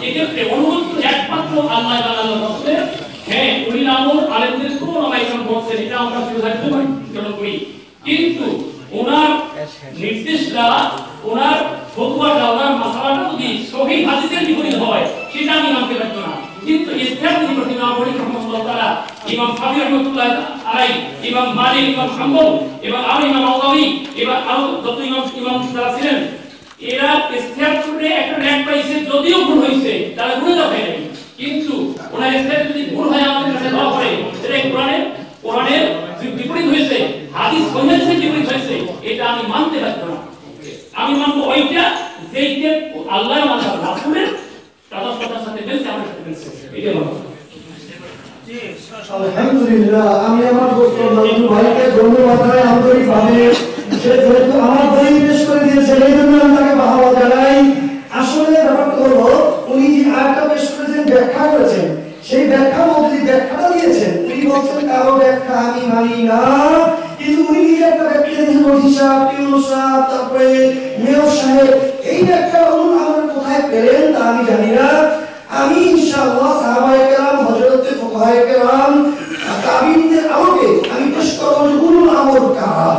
এক্ষেত্রে অনুমতি একমাত্র আল্লাহ এবং আল্লাহর রাসূলের হ্যাঁ উলিল আমর আলেমদের কোনো নামাইজন বলছেন এটা আমরা সুযোগ করি কিন্তু ওনার নির্দেশটা ওনার ফতোয়াটা ওনার মাসালাটা যদি সহিহ হাদিসের বিপরীত হয় সেটা আমি মানতে পারবো না কিন্তু ইমাম শাফি রাহমাতুল্লাহ আলাইহি, ইমাম মালিক, ইমাম হাম্বল এবং আরো ইমাম আওয়াবি এবং আরো যত ইমাম যারা ছিলেন, এরা ইস্তেহাদ করে একটা র্যাঙ্ক পাইছে, যদিও ভুল হয়েছে তারা ভুলে যাবে না, কিন্তু ওনার ইস্তেহাদ যদি ভুল হয় আমাদের কাছে ধরা পড়ে, এটা কোরআনের বিপরীত হয়েছে, হাদিস সহিহে বিপরীত হয়েছে, এটা আমি মানতে বাধ্য না। আমি মানবো ওইটা যেইটা আল্লাহর মানব রাসূলের কথার সাথে মিলছে, আমার সাথে মিলছে, এটা মানবো। আলহামদুলিল্লাহ, আমি আমার বন্ধু ভাইকে ধন্যবাদ জানাই আন্তরিকভাবে। সে যেহেতু আমার দলিল পেশ করে দিয়েছে, এই জন্য আমি তাকে বাহবা জানাই। আসলে ব্যাপারটা হলো, উনি যে আয়াতটা পেশ করেছেন, ব্যাখ্যা করেছেন, সেই ব্যাখ্যার মধ্যে যে ব্যাখ্যাটা দিয়েছেন, উনি বলছেন কারো ব্যাখ্যা আমি মানি না, কিন্তু উনি নিজে একটা ব্যাখ্যা দিয়েছেন, হিসাব টিউসাব, তারপরে মেয়র সাহেব, এই ব্যাখ্যা আমাদের কোথায় পেলেন তা আমি জানি না। আমি ইনশাআল্লাহ সাহাবায়ে কেরাম, হযরতে ফুকাহায়ে কেরাম, তাবিঈনদের আলোকে আমি পেশ করব যে উলুল আমর কারা।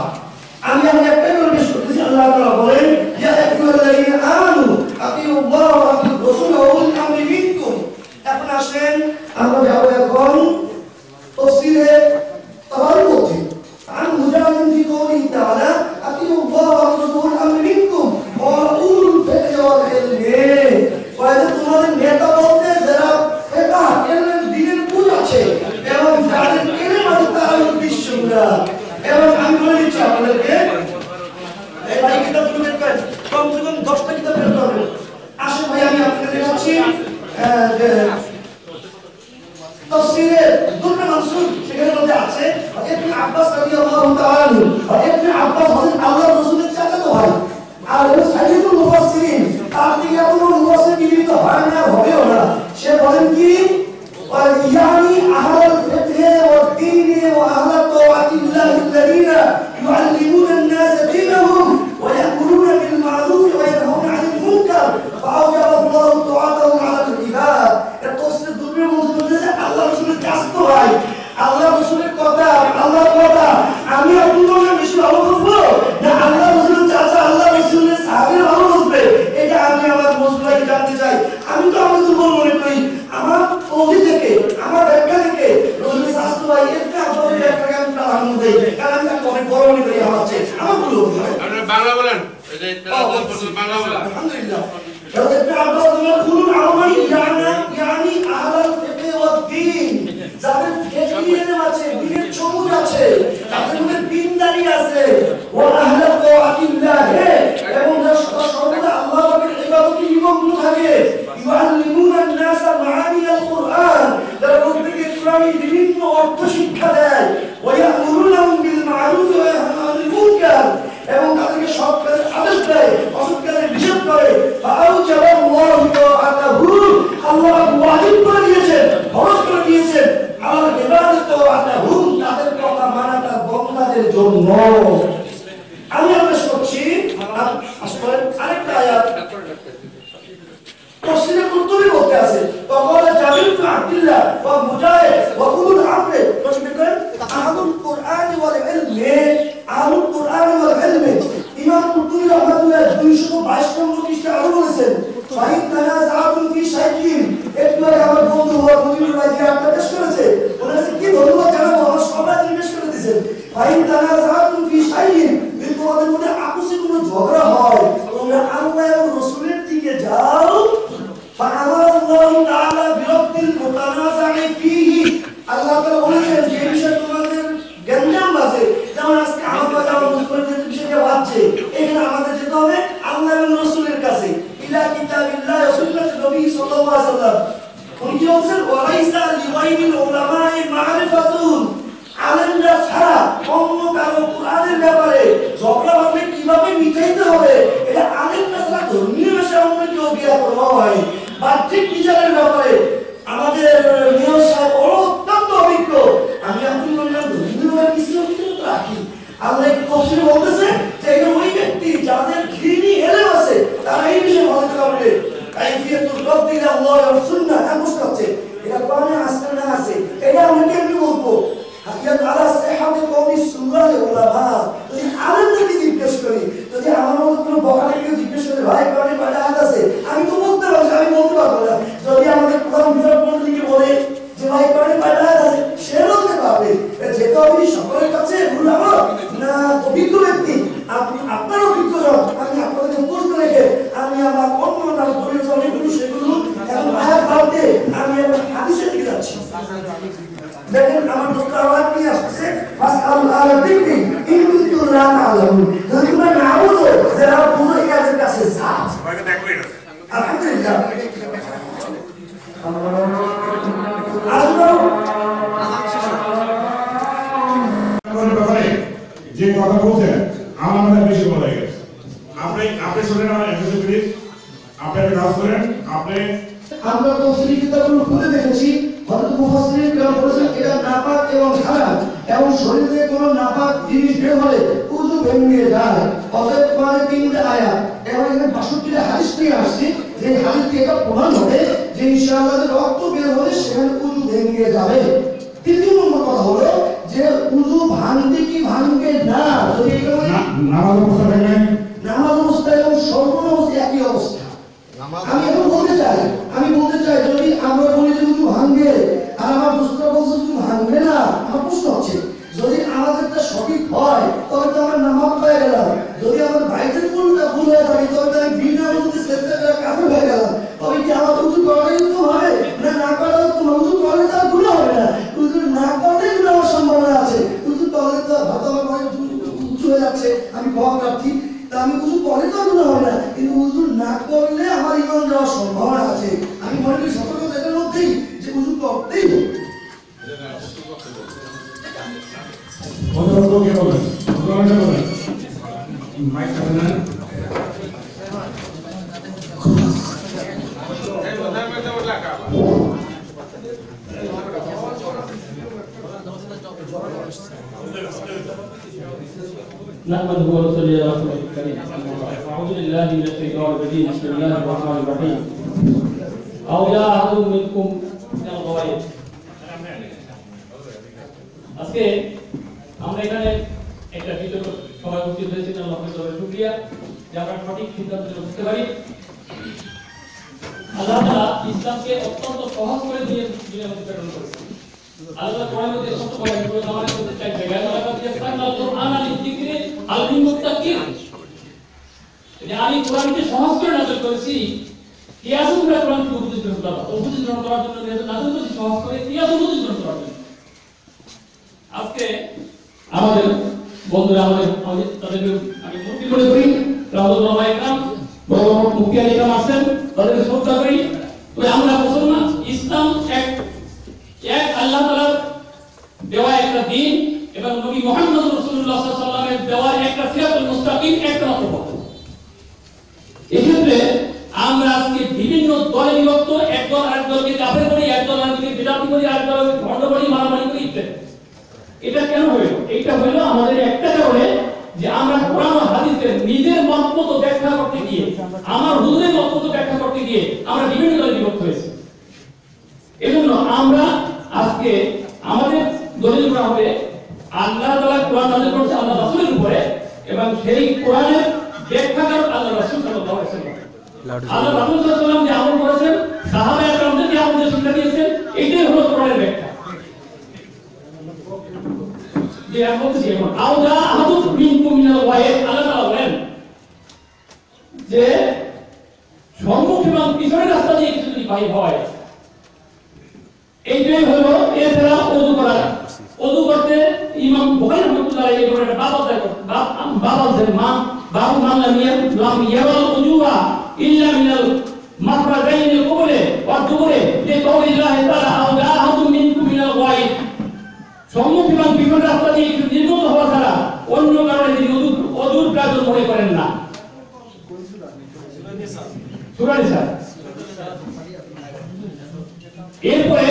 আমি একটা করে পেশ করতেছি। আল্লাহ তাআলা বলেন, ইয়া আইয়ুহাল্লাযীনা আমানু আতিউল্লাহ ওয়া আতিউর রাসূল ওয়া উলিল আমরি মিনকুম। এখন আসেন আমরা যাব এখন তাফসীরে তাবারুর মধ্যে। আন মুজাহিদিন ফি কওলিহি তাআলা আতিউল্লাহ ওয়া আতিউর আমরি মিনকুম ওয়া উলুল ফিকহি ওয়াল ইলমি। তোমাদের নেতা বলতে যারা ফিকহ এর দ্বীনের বুঝ আছে এবং যাদের এর মাঝে তারা বিশ্বগুলা, এবং আমি বলে দিচ্ছি আপনাদেরকে, এই ভাই কিতাব শুনে কাজ কমসে কম 10টা কিতাব পড়তে হবে। আসলে ভাই আমি আপনাদের দেখাচ্ছি তাফসীরে দুরর মানসুর, সেখানে মধ্যে আছে ইবনে আব্বাস রাদিয়াল্লাহু তাআলা আনহু, ইবনে আব্বাস হযরত আল্লাহর রাসূলের চাচাতো ভাই, আর সাইয়্যিদুল মুফাসসিরিন, তার থেকে এত বড় মুফাসসির জীবিত হয় না, হবেও না। সে বলেন কি, ইয়ানি আহলাল ফিকহি ওয়াদ দীন ওয়া আহলাত তাওয়াতিল্লাহি আল্লাযীনা ইউআল্লিমুনা আন-নাস দীনহুম ওয়া ইয়া'মুরুনা বিল মা'রুফ ওয়া ইয়ানহাউনা 'আনিল মুনকার ফাআওজাবাল্লাহু তাআতাহুম 'আলাল ইবাদ। এটা তাফসীর দুররের মধ্যে বলতেছে আল্লাহর রাসূলের কাছে ভাই, আল্লাহর রাসূলের কথা, আল্লাহর কথা আমি আপনাদের বেশি ভালো বুঝবো না আল্লাহর রাসূলের চাচা আল্লাহর রাসূলের সাহাবীরা ভালো বুঝবে? এটা আমি আমার মুসলিমকে জানতে চাই। আমি তো আমাকে দুর্বল মনে করি, আমার অধি থেকে, আমার ব্যাখ্যা থেকে রাসূলের শাস্ত্র ভাই একটা আপনাদের ব্যাখ্যাকে আমি প্রাধান্য দেই, কারণ আমি তাকে অনেক বড় মনে করি আমার চেয়ে। আমার ভুল হতে পারে। আপনারা বাংলা বলেন, এই যে বাংলা বলেন। আলহামদুলিল্লাহ। ابن عباس يقولون عربي يعني اهل الفقه والدين, যাদের ফিকহি ইলম আছে, দ্বীনের সবুজ আছে, তাদের মধ্যে দ্বীনদারি আছে, ওয়া আহলা তাওয়াতিল্লাহ, এবং যারা সর্বদা আল্লাহ পাকের ইবাদতে নিমগ্ন থাকে, ইউআল্লিমুনা আন-নাসা মাআনি আল-কুরআন, যারা লোকদেরকে কোরআনের বিভিন্ন অর্থ শিক্ষা দেয়, ওয়া ইয়া'মুরুনাহুম বিল মা'রুফ ওয়া ইয়ানহাউনা আনিল মুনকার, এবং তাদেরকে সৎ কাজের আদেশ দেয়, অসৎ কাজের নিষেধ করে। ফাআউজাবাল্লাহু তাআতাহু, আল্লাহ ওয়াজিব করে দিয়েছেন, ফরজ করে দিয়েছেন আল ইবাদাতু তাআতাহু, তাদের কথা মানা তার বান্দাদের জন্য। আমি আদেশ করছি আসলে আরেকটা আয়াত তাফসীরে কুরতুবী বলতে আছে, ওয়াকালা জাবির ইবনে আব্দুল্লাহ ওয়া মুজাহিদ ওয়া উলুল আমরি তসবিকান আহলুল কুরআন ওয়াল ইলমি, আহলুল কুরআন ওয়াল ইলমি। ইমাম কুরতুবী রাহমাতুল্লাহ 222 নম্বর পৃষ্ঠায় আরো বলেছেন, ফাইন তানাযাআতুম ফি শাইইন, একটু আগে আমার বন্ধু মুজিবুর ভাই যে আপনাদের পেশ করেছে, ওনার কাছে কি ধন্যবাদ জানাবো, আমার সবাই জিজ্ঞেস করে দিয়েছেন। ফাইন তানাযাআতুম ফি শাইইন, যদি তোমাদের মধ্যে আপসে কোনো ঝগড়া হয়, তোমরা আল্লাহ এবং রাসূলের দিকে যাও। ফাআমারাল্লাহু তাআলা বিরাদ্দিল মুতানাযা'i ফীহি, আল্লাহ তাআলা বলেছেন যে বিষয়ে তোমাদের জ্ঞান আছে, যেমন আজকে আমরা যারা মুসলিমদের বিষয়ে ভাবছে, এখানে আমাদের যেতে হবে আল্লাহ এবং রাসূলের কাছে, ইলা কিতাবিল্লাহ ওয়া সুন্নাতি নবী সাল্লাল্লাহু আলাইহি ওয়াসাল্লাম। উনি কি বলছেন, ওয়ালাইসা লিগাইরিল উলামা'i মা'রিফাতুন, আলেমরা ছাড়া অন্য কারো কোরআনের ব্যাপারে ঝগড়া বাঁধলে কিভাবে মিটাইতে হবে, এটা আলেমরা ছাড়া ধর্মীয় বিষয়ে অন্য কেউ জ্ঞাত নয়। বাহ্যিক বিচারের ব্যাপারে আমাদের মেয়র সাহেব অত্যন্ত অভিজ্ঞ, আমি আপনি বললাম ধর্মীয় কিছু রাখি। আল্লাহ একটু তফসিলে বলতেছে যে এখানে ওই ব্যক্তি যাদের ঘৃণী এলেম আছে তারা এই বিষয়ে বলতে পারবে। কাইফিয়াতুর রাদ্দি ইলা আল্লাহ ওয়া সুন্নাহ, প্রশ্ন হচ্ছে এটা কোরআনে আছে না আছে, এটা আমরা কেমনে বলবো? হাকিয়াত আলা সিহাতি কওমি সুন্নাহ উলামা, যদি আলেমদেরকে জিজ্ঞেস করি, যদি আমার মতো কোনো বখাটেকে জিজ্ঞেস করি ভাই কোরআনে কয়টা আয়াত আছে, আমি তো বলতে পারছি, আমি বলতে পারবো না। যদি আমাদের প্রধান বিচারপতিকে বলে যে ভাই হবে। যেতে হবে সকলের কাছে গুরু আমার না অভিজ্ঞ ব্যক্তি, আপনি আপনার অভিজ্ঞজন, আমি আপনাদের প্রশ্ন রেখে আমি আমার অন্য নাম দলীয় অনেকগুলো সেগুলো এখন আয়াত বাড়তে আমি এখন হাদিসের দিকে যাচ্ছি। দেখেন আমার দোস্ত আওয়াজ নিয়ে আসছে আল্লাহ দিকরি ইনকুনতু লা তাআলামুন, যদি তোমরা না বুঝো যারা বুঝো এদের কাছে যাও। আলহামদুলিল্লাহ যে কথা বলছেন আমার মনে বেশি বলা গেছে। আপনি শুনেন আমার একশো প্লিজ, আপনি একটা কাজ করেন, আপনি আমরা তফসিলি কিতাবগুলো খুলে দেখেছি, হযরত মুফাসসিরিন কেরাম বলেছেন এটা নাপাক এবং হারাম এবং শরীরে কোনো নাপাক জিনিস বের হলে ওযু ভেঙে যায়। অতএব কোরআনে 3টা আয়াত এবং এখানে 62টা হাদিস নিয়ে আসছে, যে হাদিস থেকে এটা প্রমাণ হবে যে ইনশাআল্লাহ রক্ত বের হলে সেখানে ওযু ভেঙে যাবে। তৃতীয় নম্বর কথা হলো যে ওযু ভাঙতে কি ভাঙবে না, যদি এটা নামাজ অবস্থা থাকবেন, নামাজ অবস্থা এবং সর্বনা অবস্থা একই অবস্থা। আমি এখন বলতে চাই যদি আমরা বলি যে ওযু ভাঙবে আর আমার প্রশ্ন বলছে ওযু ভাঙবে না, আমার প্রশ্ন হচ্ছে যদি আমাদেরটা সঠিক হয় তবে তো আমরা নামাজ পেয়ে গেলাম, যদি আমার বাইরের কোনটা ভুল হয়ে থাকে তবে তো আমি বিনা ওযুতে সেজদা কাফের হয়ে গেলাম, তবে কি আমার ওযু করাই তো হবে না, না করাও তো ওযু করলে তো গুনাহ হবে না, ওযু না করলে গুনাহ হওয়ার সম্ভাবনা আছে, ওযু করলে তো হয়তো আমার উঁচু হয়ে যাচ্ছে, আমি ক্ষমা প্রার্থী, তা আমি ওযু করলে তো গুনাহ হবে না, কিন্তু ওযু না করলে আমার ঈমান যাওয়ার সম্ভাবনা আছে। আমি মনে করি সতর্কতা এটার মধ্যেই যে ওযু করতেই হবে। কে বলেন মাইক না نحمده ونصلي على رسوله الكريم. أعوذ بالله من الشيطان الرجيم. بسم الله الرحمن الرحيم. أو جاء أحد منكم من الغائب. আজকে আমরা এখানে একটা বিষয় সবাই উপস্থিত হয়েছি, আল্লাহর দরবারে শুকরিয়া যে আমরা সঠিক সিদ্ধান্ত নিতে পারি। আল্লাহ তাআলা ইসলামকে অত্যন্ত সহজ করে দিয়ে দুনিয়ার মধ্যে প্রেরণ করেছেন। আল্লাহ কোরআনের মধ্যে সত্য বলেন, পুরো আমাদের মধ্যে চাই জায়গা আল্লাহ দিয়ে সাল্লাল্লাহু কোরআন আল-যিকরি আল-মুত্তাকিন, যে আমি কোরআনকে সহজ করে নাযিল করেছি কিয়াসুল কোরআনকে উপদেশ গ্রহণ করার জন্য নাযিল করেছি, সহজ করে কিয়াসুল উপদেশ গ্রহণ করার জন্য। আজকে আমাদের বন্ধুরা আমাদের তাদেরকে আমি মুক্তি মনে করি, রাহমাতুল্লাহ ইকরাম বড় মুক্তি আলিকাম আছেন, তাদেরকে শ্রদ্ধা করি। তবে আমরা মুসলমান, ইসলাম এক আল্লাহ তাআলার দেওয়া একটা দিন এবং নবী মুহাম্মদ রাসূলুল্লাহ সাল্লাল্লাহু আলাইহি ওয়াসাল্লামের দেওয়া একটা সিরাতুল মুস্তাকিম, একটা মাত্র পথ। এক্ষেত্রে আমরা আজকে বিভিন্ন দলে বিভক্ত, একদল আরেক দলকে কাফের করি, একদল আরেককে বিদাতি করি, আরেক দল ভণ্ড করি, মারামারি করি ইত্যাদি। এটা কেন হইল? এটা হইল আমাদের একটা কারণে যে আমরা কোরআন ও হাদিসের নিজের মতমতো ব্যাখ্যা করতে গিয়ে, আমার হুজুরের মতমতো ব্যাখ্যা করতে গিয়ে আমরা বিভিন্ন দলে বিভক্ত হয়েছি। এজন্য আমরা আজকে আমাদের দলিল করা হবে আল্লাহ তাআলা কোরআন নাযিল করেছে আল্লাহ রাসূলের উপরে, এবং সেই কোরআনের ব্যাখ্যাকার আল্লাহ রাসূল সাল্লাল্লাহু আলাইহি ওয়াসাল্লাম। আল্লাহ রাসূল সাল্লাল্লাহু আলাইহি ওয়াসাল্লাম যে আমল করেছেন, সাহাবায়ে কেরামদের যে আমল শিক্ষা দিয়েছেন, এটাই হলো কোরআনের ব্যাখ্যা। যে আমি বলছি এখন আওদা আহাদুম মিনকুম মিনাল ওয়াইদ, আল্লাহ তাআলা বলেন যে সম্মুখ এবং পিছনের রাস্তা দিয়ে কিছু যদি বাইর হয়, এইটাই হলো এছাড়া ওযু করা। ওযু করতে ইমাম বুখারী রাহমাতুল্লাহ আলাইহি বলেন একটা বাব অধ্যায় করে, বাব আছে বাবু মান লাম ইয়াওয়াল উজুয়া ইল্লা মিনাল মাখরাজাইন কুবরে ওয়া দুবরে লিকাউলিল্লাহ তাআলা আওদা আহাদুম মিনকুম মিনাল ওয়াইদ, সম্মুখ এবং পিছনের রাস্তা দিয়ে কিছু নির্গত হওয়া ছাড়া অন্য কারণে তিনি ওযুর প্রয়োজন মনে করেন না। সূরা নিসা। এরপরে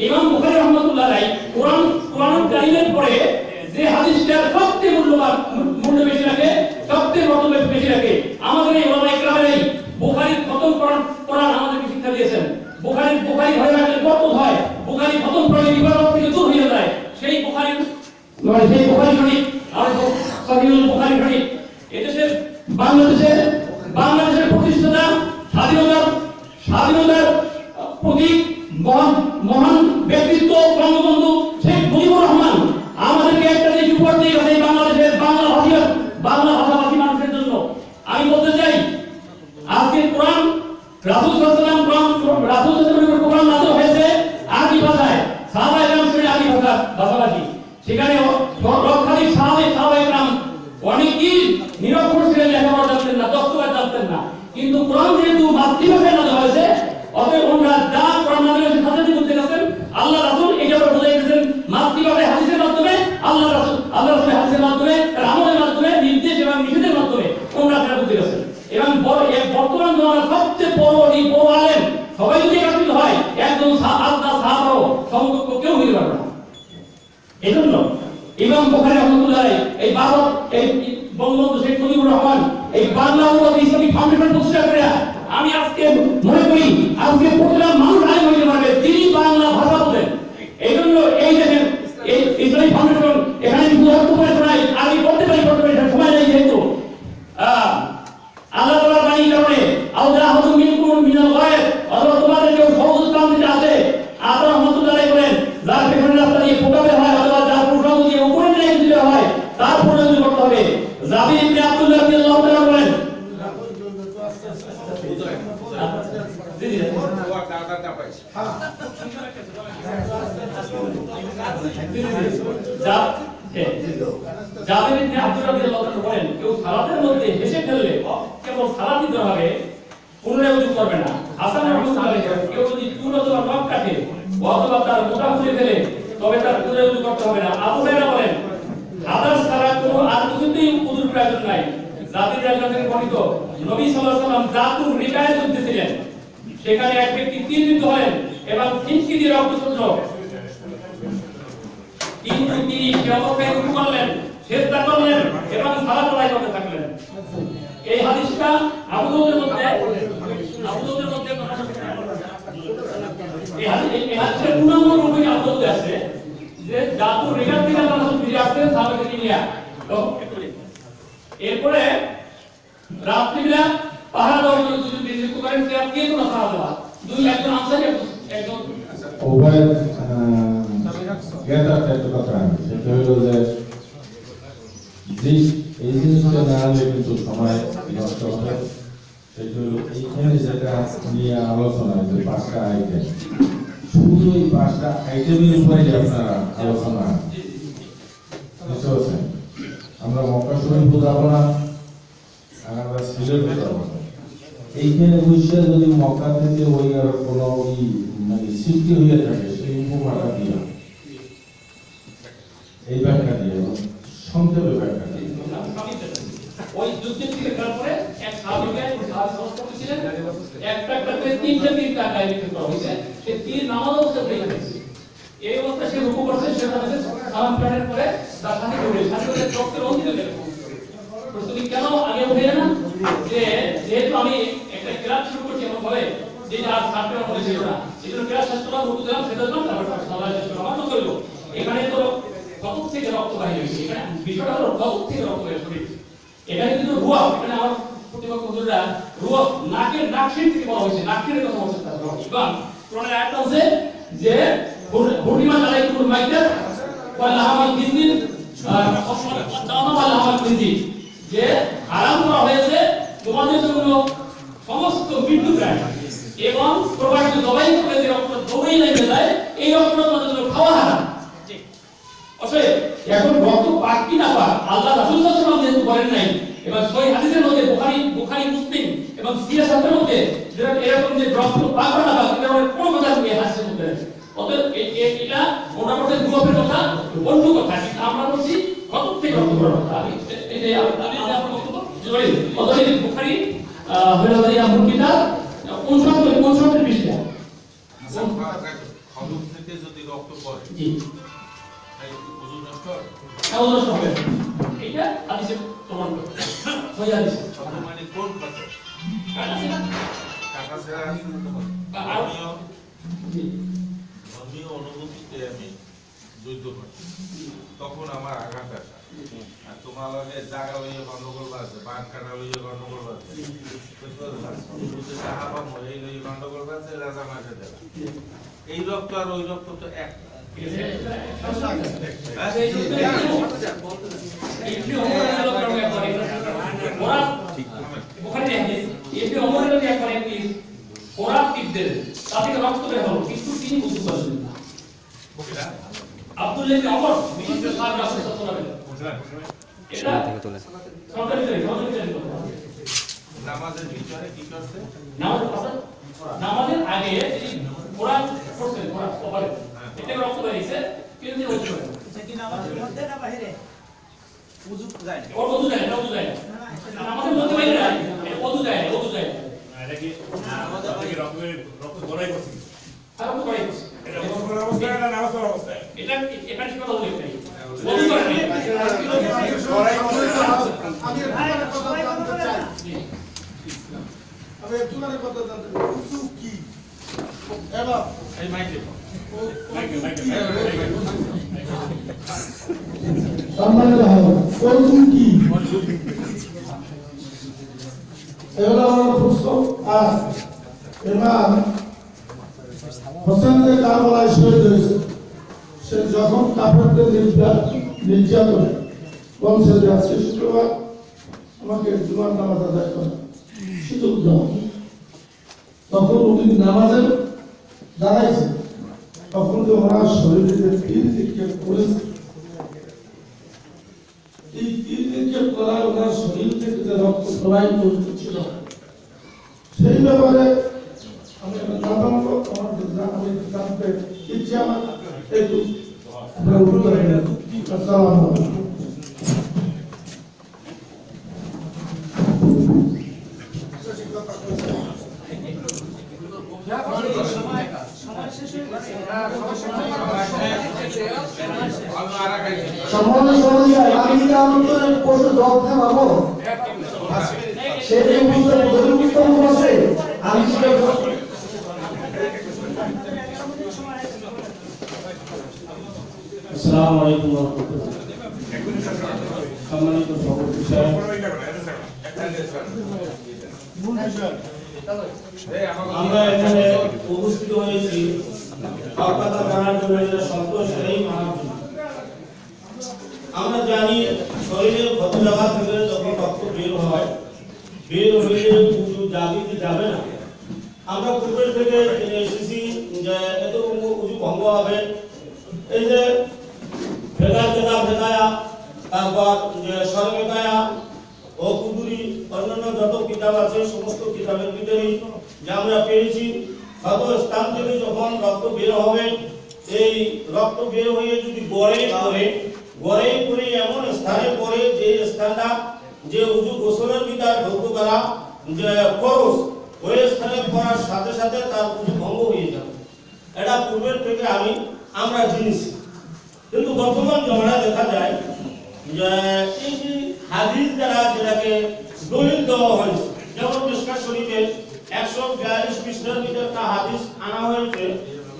ইমাম বুখারী রাহমাতুল্লাহ আলাইহি কোরআন কারীমের পরে যে হাদিসটা সবচেয়ে মূল্য বেশি রাখে, সবচেয়ে মর্যাদা বেশি রাখে, আমাদের এই ওলামায়ে কেরামের বুখারীর খতম কোরআন আমাদেরকে শিক্ষা দিয়েছেন। বুখারী হয়ে রাখলে বরকত হয়, বুখারী খতম করলে বিপদ থেকে দূর হয়ে যায়। সেই বুখারী শরীফ আর সহিহুল বুখারী শরীফ এদেশের বাংলাদেশের প্রতিষ্ঠাতা, স্বাধীনতার প্রতীক, মহান ব্যক্তিত্ব বঙ্গবন্ধু শেখ মুজিবুর রহমান বাসাবাসি সেখানে লক্ষাধিক সাহাবায়ে کرام অনেকেই নিরক্ষর ছিলেন, লেখাপড়া জানতেন না, দস্তকার জানতেন না, কিন্তু কোরআন যেহেতু মাতৃভাষায় নাযিল হয়েছে অতএব ওনারা যা কোরআন নাযিল হয়েছে সাথে বুঝতে গেছেন। আল্লাহ রাসূল এটা বুঝাই দিয়েছেন মাতৃভাষায় হাদিসের মাধ্যমে, আল্লাহ রাসূল হাদিসের মাধ্যমে, তার আমলের মাধ্যমে, নির্দেশ এবং নিষেধের মাধ্যমে ওনারা সেটা বুঝতে গেছেন। এবং বর্তমান জমানার সবচেয়ে বড় আলেম সবাই যদি একত্রিত হয় একজন আলাদা সাহাবাও সমকক্ষ কেউ হতে পারবে না। এই জন্য ইমাম বুখারী রাহমাতুল্লাহ এই বঙ্গবন্ধু শেখ মুজিবুর রহমান এই বাংলা অনুবাদ ইসলামিক ফাউন্ডেশন প্রতিষ্ঠা করে আমি আজকে মনে করি আজকে প্রতিটা মানুষ আলেম হইতে পারবে তিনি বাংলা ভাষা বোঝেন। এই জন্য এই দেখেন এই ইসলামিক ফাউন্ডেশন এখানে অর্থ করে শোনাই আমি করতে পারি সময় নেই যেহেতু আল্লাহ তাআলার বাণীর কারণে আল্লাহ আহাদু মিনকুম মিনাল গায়ব অথবা তোমাদের কেউ সহজস্থান দিতে আছে আল্লাহ রাহমাতুল্লাহ বলেন যার পেছনে রাস্তা দিয়ে পোকাবে হয় অথবা যার প্রসঙ্গ দিয়ে উপরে নিয়ে দিতে হয় তার প্রয়োজন করতে হবে। জাবির ইবনে আব্দুল্লাহ রাদিয়াল্লাহু তাআলা বলেন জাবির ইবনে আব্দুল্লাহ রাদিয়াল্লাহু তাআলা বলেন কেউ সালাতের মধ্যে হেসে ফেললে কেবল সালাত দিতে হবে, পুনরায় ওযু করবে না। হাসান রাহমাতুল্লাহ কেউ যদি চুল অথবা নখ কাটে অথবা তার মোটা খুলে ফেলে তবে তার পুনরায় ওযু করতে হবে না। আবু হুরায়রা বলেন হাদাস ছাড়া কোনো আর কিছুতেই ওযুর প্রয়োজন নাই। জাবির রাদিয়াল্লাহু তাআলা বর্ণিত নবী সাল্লাল্লাহু আলাইহি ওয়াসাল্লাম জাতুর রিকায়ে চলতেছিলেন, সেখানে এক ব্যক্তি তীরবিদ্ধ হলেন এবং ফিনকি দিয়ে রক্ত ঝরল, কিন্তু তিনি সে অবস্থায় রুকু করলেন, সিজদা করলেন এবং সালাত আদায় করতে থাকলেন। এই হাদিসটা আবু দাউদের মধ্যে এই হাদিসের 2 নম্বর রূপে আবু দাউদে আছে যে জাতুর রিকায়ে থেকে আল্লাহ রাসূল ফিরে আসছেন সাহাবাকে নিয়ে। এরপরে রাত্রিবেলা পাহাড় দেওয়ার জন্য দুজন বিজিত করেন যে কে কোন পাহাড় দেওয়া একজন আনসারী একজন উভয় জ্ঞাতা একটা কথা সেটা হলো যে এই জিনিসটা না হলে কিন্তু সময় নষ্ট হবে। সেটা হলো এইখানে যেটা নিয়ে আলোচনা যে 5টা আইটেম, শুধু এই 5টা আইটেমের উপরে আপনারা আলোচনা বুঝতে পারছেন। আমরা মক্কা শরীফ যাবো না, আমরা সিলেট যাবো না। এইখানে বসে যদি মক্কা থেকে ওই আর কোনো মানে সৃষ্টি হয়ে থাকে সেই উপমাটা দিয়ে এই ব্যাখ্যা দিয়ে সংক্ষেপে ব্যাখ্যা দিয়ে ওই যুদ্ধের থেকে তারপরে এক সাহাবীকে সাহাবী ছিলেন একটা করে তিনটা গায়ে লিখে করা হয়েছে, সে তীর নামাজ অবস্থা হয়ে গেছে। এই অবস্থায় সে রুকু করছে, সে সালাম ফেরানোর পরে তার সাথে দৌড়ে রক্তের অন্তিম গেল। প্রস্তুতি কেন আগে উঠে না যে যেহেতু আমি একটা ক্লাস শুরু করছি এমন ভাবে যে আর ছাত্র মনে ছিল না, সেজন্য ক্লাস শেষ করা রুকু দিলাম, সেটা দিলাম, তারপর সালাম শেষ করা আমার করলো। এখানে তো কতক থেকে রক্ত বাইরে হয়েছে, এখানে বিষয়টা হলো কতক থেকে রক্ত বের হয়েছে। এখানে কিন্তু রুয়া, এখানে আমার প্রতিপক্ষ হুজুররা রুয়া নাকের থেকে বলা হয়েছে, নাকের কথা বলছে তারা। এবং কোরআনের আয়াত আছে যে হুরিমাত আলাইকুমুল মাইতাত ওয়া লাহমুল খিনজির যে হারাম করা হয়েছে তোমাদের জন্য সমস্ত মৃত্যু প্রাণী এবং প্রবাহিত জবাই করে যে রক্ত দৌড়েই লেগে যায় এই রক্ত তোমাদের জন্য খাওয়া হারাম। অতএব এখন রক্ত পাক কি না পাক আল্লাহ রাসূল সাল্লাল্লাহু আলাইহি ওয়াসাল্লাম যেহেতু বলেন নাই, এবং সহিহ হাদিসের মধ্যে বুখারী মুসলিম এবং সিরাত শাস্ত্রের মধ্যে যেটা এরকম যে রক্ত পাক না পাক এটা কোনো কথা নেই হাদিসের মধ্যে। অতএব এটা ওনার মধ্যে গ্রুপের কথা অন্য কথা, কিন্তু আমরা বলছি কত থেকে রক্ত করার কথা। এটাই আমি আপনার বক্তব্য জোরে অতএব বুখারী হলো আমুল কিতাব 59 পৃষ্ঠা খবর থেকে যদি রক্ত পড়ে জি তাই ওযু নষ্ট হবে। এটা হাদিসে প্রমাণ করে সহিহ হাদিস মানে কোন কথা কাটা ছেড়া ধর্মীয় অনুভূতিতে আমি যুদ্ধ করছি, তখন আমার আঘাত আসা। আর তোমার লগে জায়গা লইয়া গন্ডগোল বাজছে, বাঘ কাটা লইয়া গন্ডগোল বাজছে, সাহাবা এই লইয়া গন্ডগোল বাজছে, রাজা মাঝে দেয় এই রক্ত আর ওই রক্ত তো এক। রক্ত বের হলো কিন্তু তিনি বুঝতে পারলেন না। আব্দুল্লাহ ইবনে ওমর বিশিষ্ট সাহাবী রাসূলুল্লাহ সাল্লাল্লাহু আলাইহি ওয়াসাল্লাম। এটা সরকারি নামাজের ভিতরে কি করছে? নামাজের আগে এই কোরআন পড়ছেন, কোরআন পড়েন, এটা রক্ত বেরিয়েছে, কিন্তু ওযু করেন। এটা কি নামাজের মধ্যে না বাইরে? ওযু যায় না। ওযু যায় না, ওযু যায় না। নামাজের মধ্যে বাইরে না, এটা ওযু যায় না, ওযু যায় না। এটা কি নামাজের আগে রক্ত গড়াই করছে? আর রক্ত গড়াই করছে। এটা ওযুর অবস্থায় না নামাজের অবস্থায়? এটা এখানে কি কথা বলি নাই। ওযু করেন নাই। আমি একজনের কথা জানতে চাই, উযু কি? এবার এই মাইকে সম্মানিত ওযু কি? এগুলো আমার প্রশ্ন। আর ইমাম হোসেন যে কারবালায় শহীদ হয়েছে, সে যখন কাফেরদের নির্যাতন বলছে যে আজকে শুক্রবার আমাকে জুমার নামাজ আদায় করে সুযোগ দেওয়া, তখন উনি নামাজে দাঁড়াইছে, তখন যে ওনার শরীরে যে তীর নিক্ষেপ করেছে, এই তীর নিক্ষেপ করার ওনার শরীর থেকে যে রক্ত প্রবাহিত হচ্ছিল, সেই ব্যাপারে আমি জানবো, আমি জানতে ইচ্ছে আমার একটু আপনার উত্তর দেন। আসসালামু আলাইকুম। আসসালামু আলাইকুম ওয়া রাহমাতুল্লাহ। সম্মানিত সভাপতি সাহেব, আমরা এখানে উপস্থিত হয়েছি আপনারা জানার জন্য, এটা সন্তোষ নেই মানার জন্য। আমরা জানি শরীরের ক্ষত লাগা থেকে যখন রক্ত বের হয়, বের হইলে উযু যাবে কি যাবে না। আমরা পূর্বের থেকে জেনে এসেছি যে এত উযু ভঙ্গ হবে। এই যে ভেদায়া, তারপর যে শর্মেকায়া ও কুদুরি, অন্যান্য যত কিতাব আছে সমস্ত কিতাবের ভিতরেই যে আমরা পেয়েছি, ক্ষত স্থান থেকে যখন রক্ত বের হবে, এই রক্ত বের হয়ে যদি গড়ে পড়ে এমন স্থানে পড়ে যে স্থানটা যে উযু গোসলের ভিতর ঢুকতে করা যে ফরজ, ওই স্থানে পড়ার সাথে সাথে তার উযু ভঙ্গ হয়ে যাবে। এটা পূর্বের থেকে আমরা জেনেছি। কিন্তু বর্তমান জমানায় দেখা যায় যে এই যে হাদিস দ্বারা যেটাকে দলিল দেওয়া হয়েছে, যেমন মিশকাত শরীফের 142 পৃষ্ঠার ভিতরে একটা হাদিস আনা হয়েছে,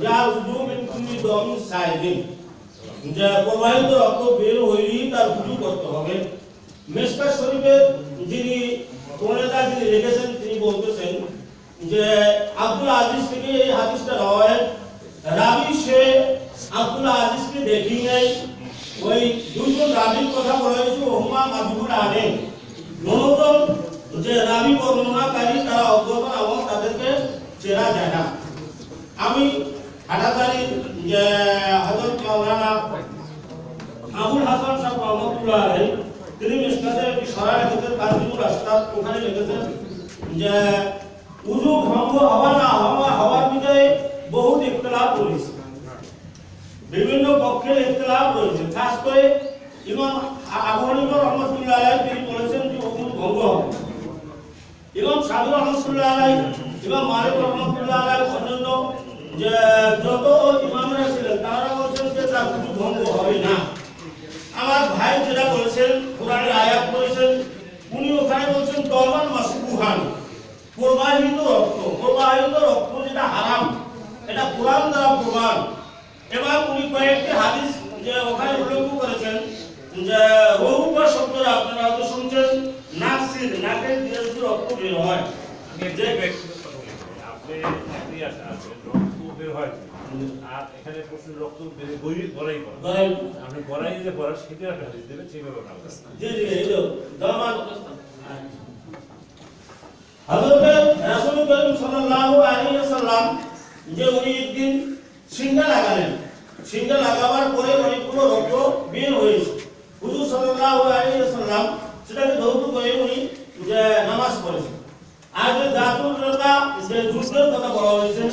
যার উযু মিন কুল্লি দামিন সাইদিন, যে প্রবাহিত রক্ত বের হইলেই তার উযু করতে হবে। মিশকাত শরীফের যিনি লিখেছেন তিনি বলতেছেন যে আব্দুল আজিজ থেকে এই হাদিসটা রওয়ায়াত, রাবি সে আব্দুল আজিজকে দেখি নাই, ওই দুইজন রাবির কথা বলা হয়েছে, ওহুমা মাযহুর আনে, দুজন যে রাবি বর্ণনাকারী তারা অজ্ঞাত এবং তাদেরকে চেনা যায় না। আমি হাটাজারি যে হযরত মাওলানা আবুল হাসান সাহেব রহমাতুল্লাহ আলাইহি তিনি মিশকাতে একটি সরায় লিখেছেন, কাজীমুল আস্তাদ, ওখানে লিখেছেন যে উযু ভঙ্গ হওয়া না হওয়ার বিষয়ে বহুত ইখতিলাফ রয়েছে, বিভিন্ন পক্ষের ইখতিলাফ রয়েছে। খাস করে ইমাম আবু হানিফা রহমাতুল্লাহ আলাইহি তিনি বলেছেন যে উযু ভঙ্গ হবে। ইমাম শাফিঈ রহমাতুল্লাহ আলাইহি, ইমাম মালিক রহমাতুল্লাহ আলাইহি, অন্যান্য যে যত ইমামরা ছিলেন তারা বলেছেন যে তার উযু ভঙ্গ হবে না। আমার ভাই যেটা বলেছেন, কোরআনের আয়াত বলেছেন, উনি ওখানে বলছেন দমান মাসবুহান, প্রবাহিত রক্ত যেটা হারাম, এটা কোরআন দ্বারা প্রমাণ। এবার উনি কয়েকটি হাদিস যে ওখানে উল্লেখ করেছেন যে রহুবা শব্দটা আপনারা হয়তো শুনছেন, নাকসির, নাকের দিয়ে যদি রক্ত বের হয়, রক্ত বের হয়, আর এখানে প্রশ্ন রক্ত গড়াই করা, আপনি গড়াই যে পড়া সেটা একটা হাদিস দেবেন, সেইভাবে জি জি এই তো দমান হযরত রাসূল করিম সাল্লাল্লাহু আলাইহি ওয়াসাল্লাম যে উনি একদিন সিংহা লাগালেন, সিংহা লাগাবার পরে উনি যে যুদ্ধের কথা বলা হয়েছে,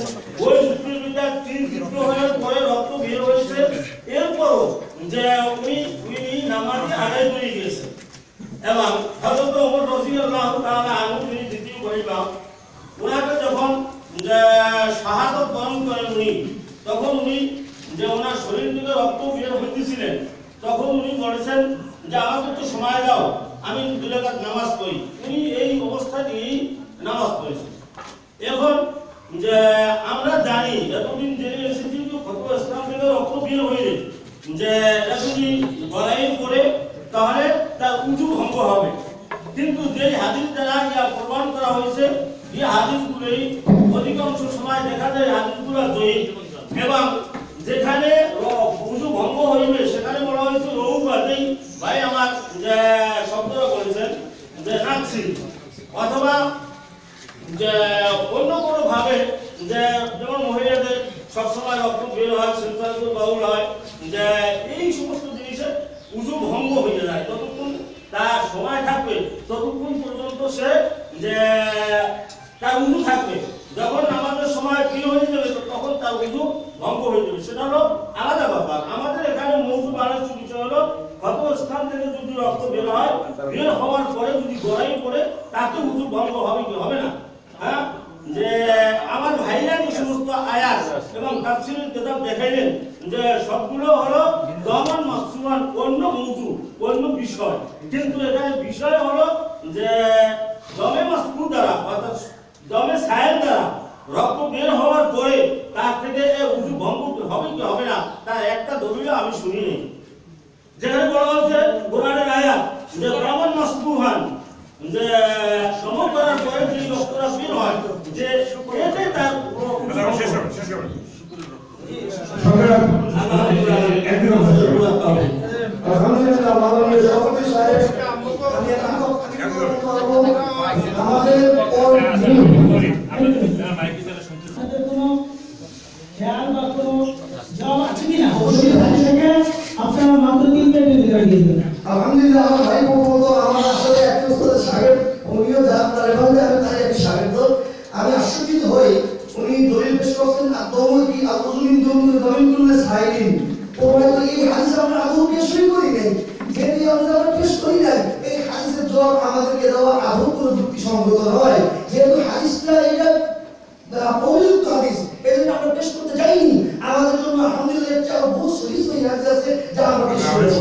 ওই যুদ্ধের ভিতরে তীব্র হওয়ার পরে রক্ত বের হয়েছে, এরপরও যে উনি নামাজে আদায় করে গিয়েছেন। এবং হযরত ওমর রাদিয়াল্লাহু তাআলা আনহু তিনি দ্বিতীয় খলিফা, ওনাকে যখন যে শাহাদাত বরণ করেন উনি, তখন উনি যে ওনার শরীর থেকে রক্ত বের হইতেছিলেন, তখন উনি বলেছেন যে আমাকে একটু সময় দাও, আমি 2 রাকাত নামাজ পড়ি। উনি এই অবস্থা নিয়েই নামাজ পড়েছেন। এখন যে আমরা জানি, এতদিন জেনে এসেছি যে ফতোয়া ইসলাম থেকে রক্ত বের হয়ে যে এটা যদি গলায় পড়ে তাহলে তার উজু ভঙ্গ হবে, কিন্তু যে হাদিস দ্বারা ইয়া প্রমাণ করা হয়েছে, এই হাদিসগুলোই অধিকাংশ সময় দেখা যায় হাদিসগুলো জয়ী, এবং যেখানে উজু ভঙ্গ হইবে সেখানে বলা হয়েছে রৌবাতেই ভাই আমার যে শব্দটা বলেছেন যে নাকসি, অথবা যে অন্য কোনো ভাবে যে যেমন মহিলাদের সবসময় রক্ত বের হয়, সেন্সারগুলো বাউল হয়, যে এই সমস্ত জিনিসের উজু ভঙ্গ হয়ে যায়, ততক্ষণ তার সময় থাকবে ততক্ষণ পর্যন্ত সে যে তার উজু থাকবে। যখন আমাদের সময় বের হয়ে যাবে তখন তার উজু ভঙ্গ হয়ে যাবে, সেটা হলো আলাদা ব্যাপার। আমাদের এখানে মৌজু বানানোর বিষয় হলো ক্ষত স্থান থেকে যদি রক্ত বের হয়, বের হওয়ার পরে যদি গড়াই পড়ে তাতে উজু ভঙ্গ হবে কি হবে না? হ্যাঁ, যে আমার ভাইরা যে সমস্ত আয়াত এবং তাফসীরের কিতাব দেখাইলেন যে সবগুলো হলো দমান মাসুমান, অন্য মৌজু, অন্য বিষয়, কিন্তু এখানে বিষয় হলো যে দমে মাসকুর দ্বারা অর্থাৎ দমে সায়ের দ্বারা রক্ত বের হওয়ার পরে তার থেকে উজু ভঙ্গ হবে কি হবে না তার একটা দলিল আমি শুনি নেই। যেখানে বলা হচ্ছে কোরআনের আয়াত যে দমন মাসকুহান, যে সম করার পরে যে রক্তটা বের হয়, যে এতে তার আলহামদুলিল্লাহ মাননীয় সভাপতি সাহেব, আমি আমাদের কোনো খেয়াল বা কোনো জবাব আছে কিনা আপনারা মাত্র 3 মিনিট দিয়েছেন। আলহামদুলিল্লাহ আমার ভাই বলবো আমার আসলে একজন সাহেব উনিও যান তার এভাবে আমি তাই এক সাহেব, আমি আশ্চর্যিত হই উনি দলিল পেশ করছেন আদমু কি আউযুমিন দমিনতুল্লাহ সাইলিন, ওরা তো এই হাদিস আমরা আদৌ পেশই করি নাই, যদি আমরা পেশ করি নাই এই হাদিসের জবাব আমাদেরকে দেওয়া আদৌ কোনো যুক্তিসঙ্গত নয়, যেহেতু হাদিসটা এটা পবিত্র হাদিস, এজন্য আমরা পেশ করতে যাইনি। আমাদের জন্য আলহামদুলিল্লাহ একটা বহু সহি সহি হাদিস আছে যা আমরা পেশ করেছি।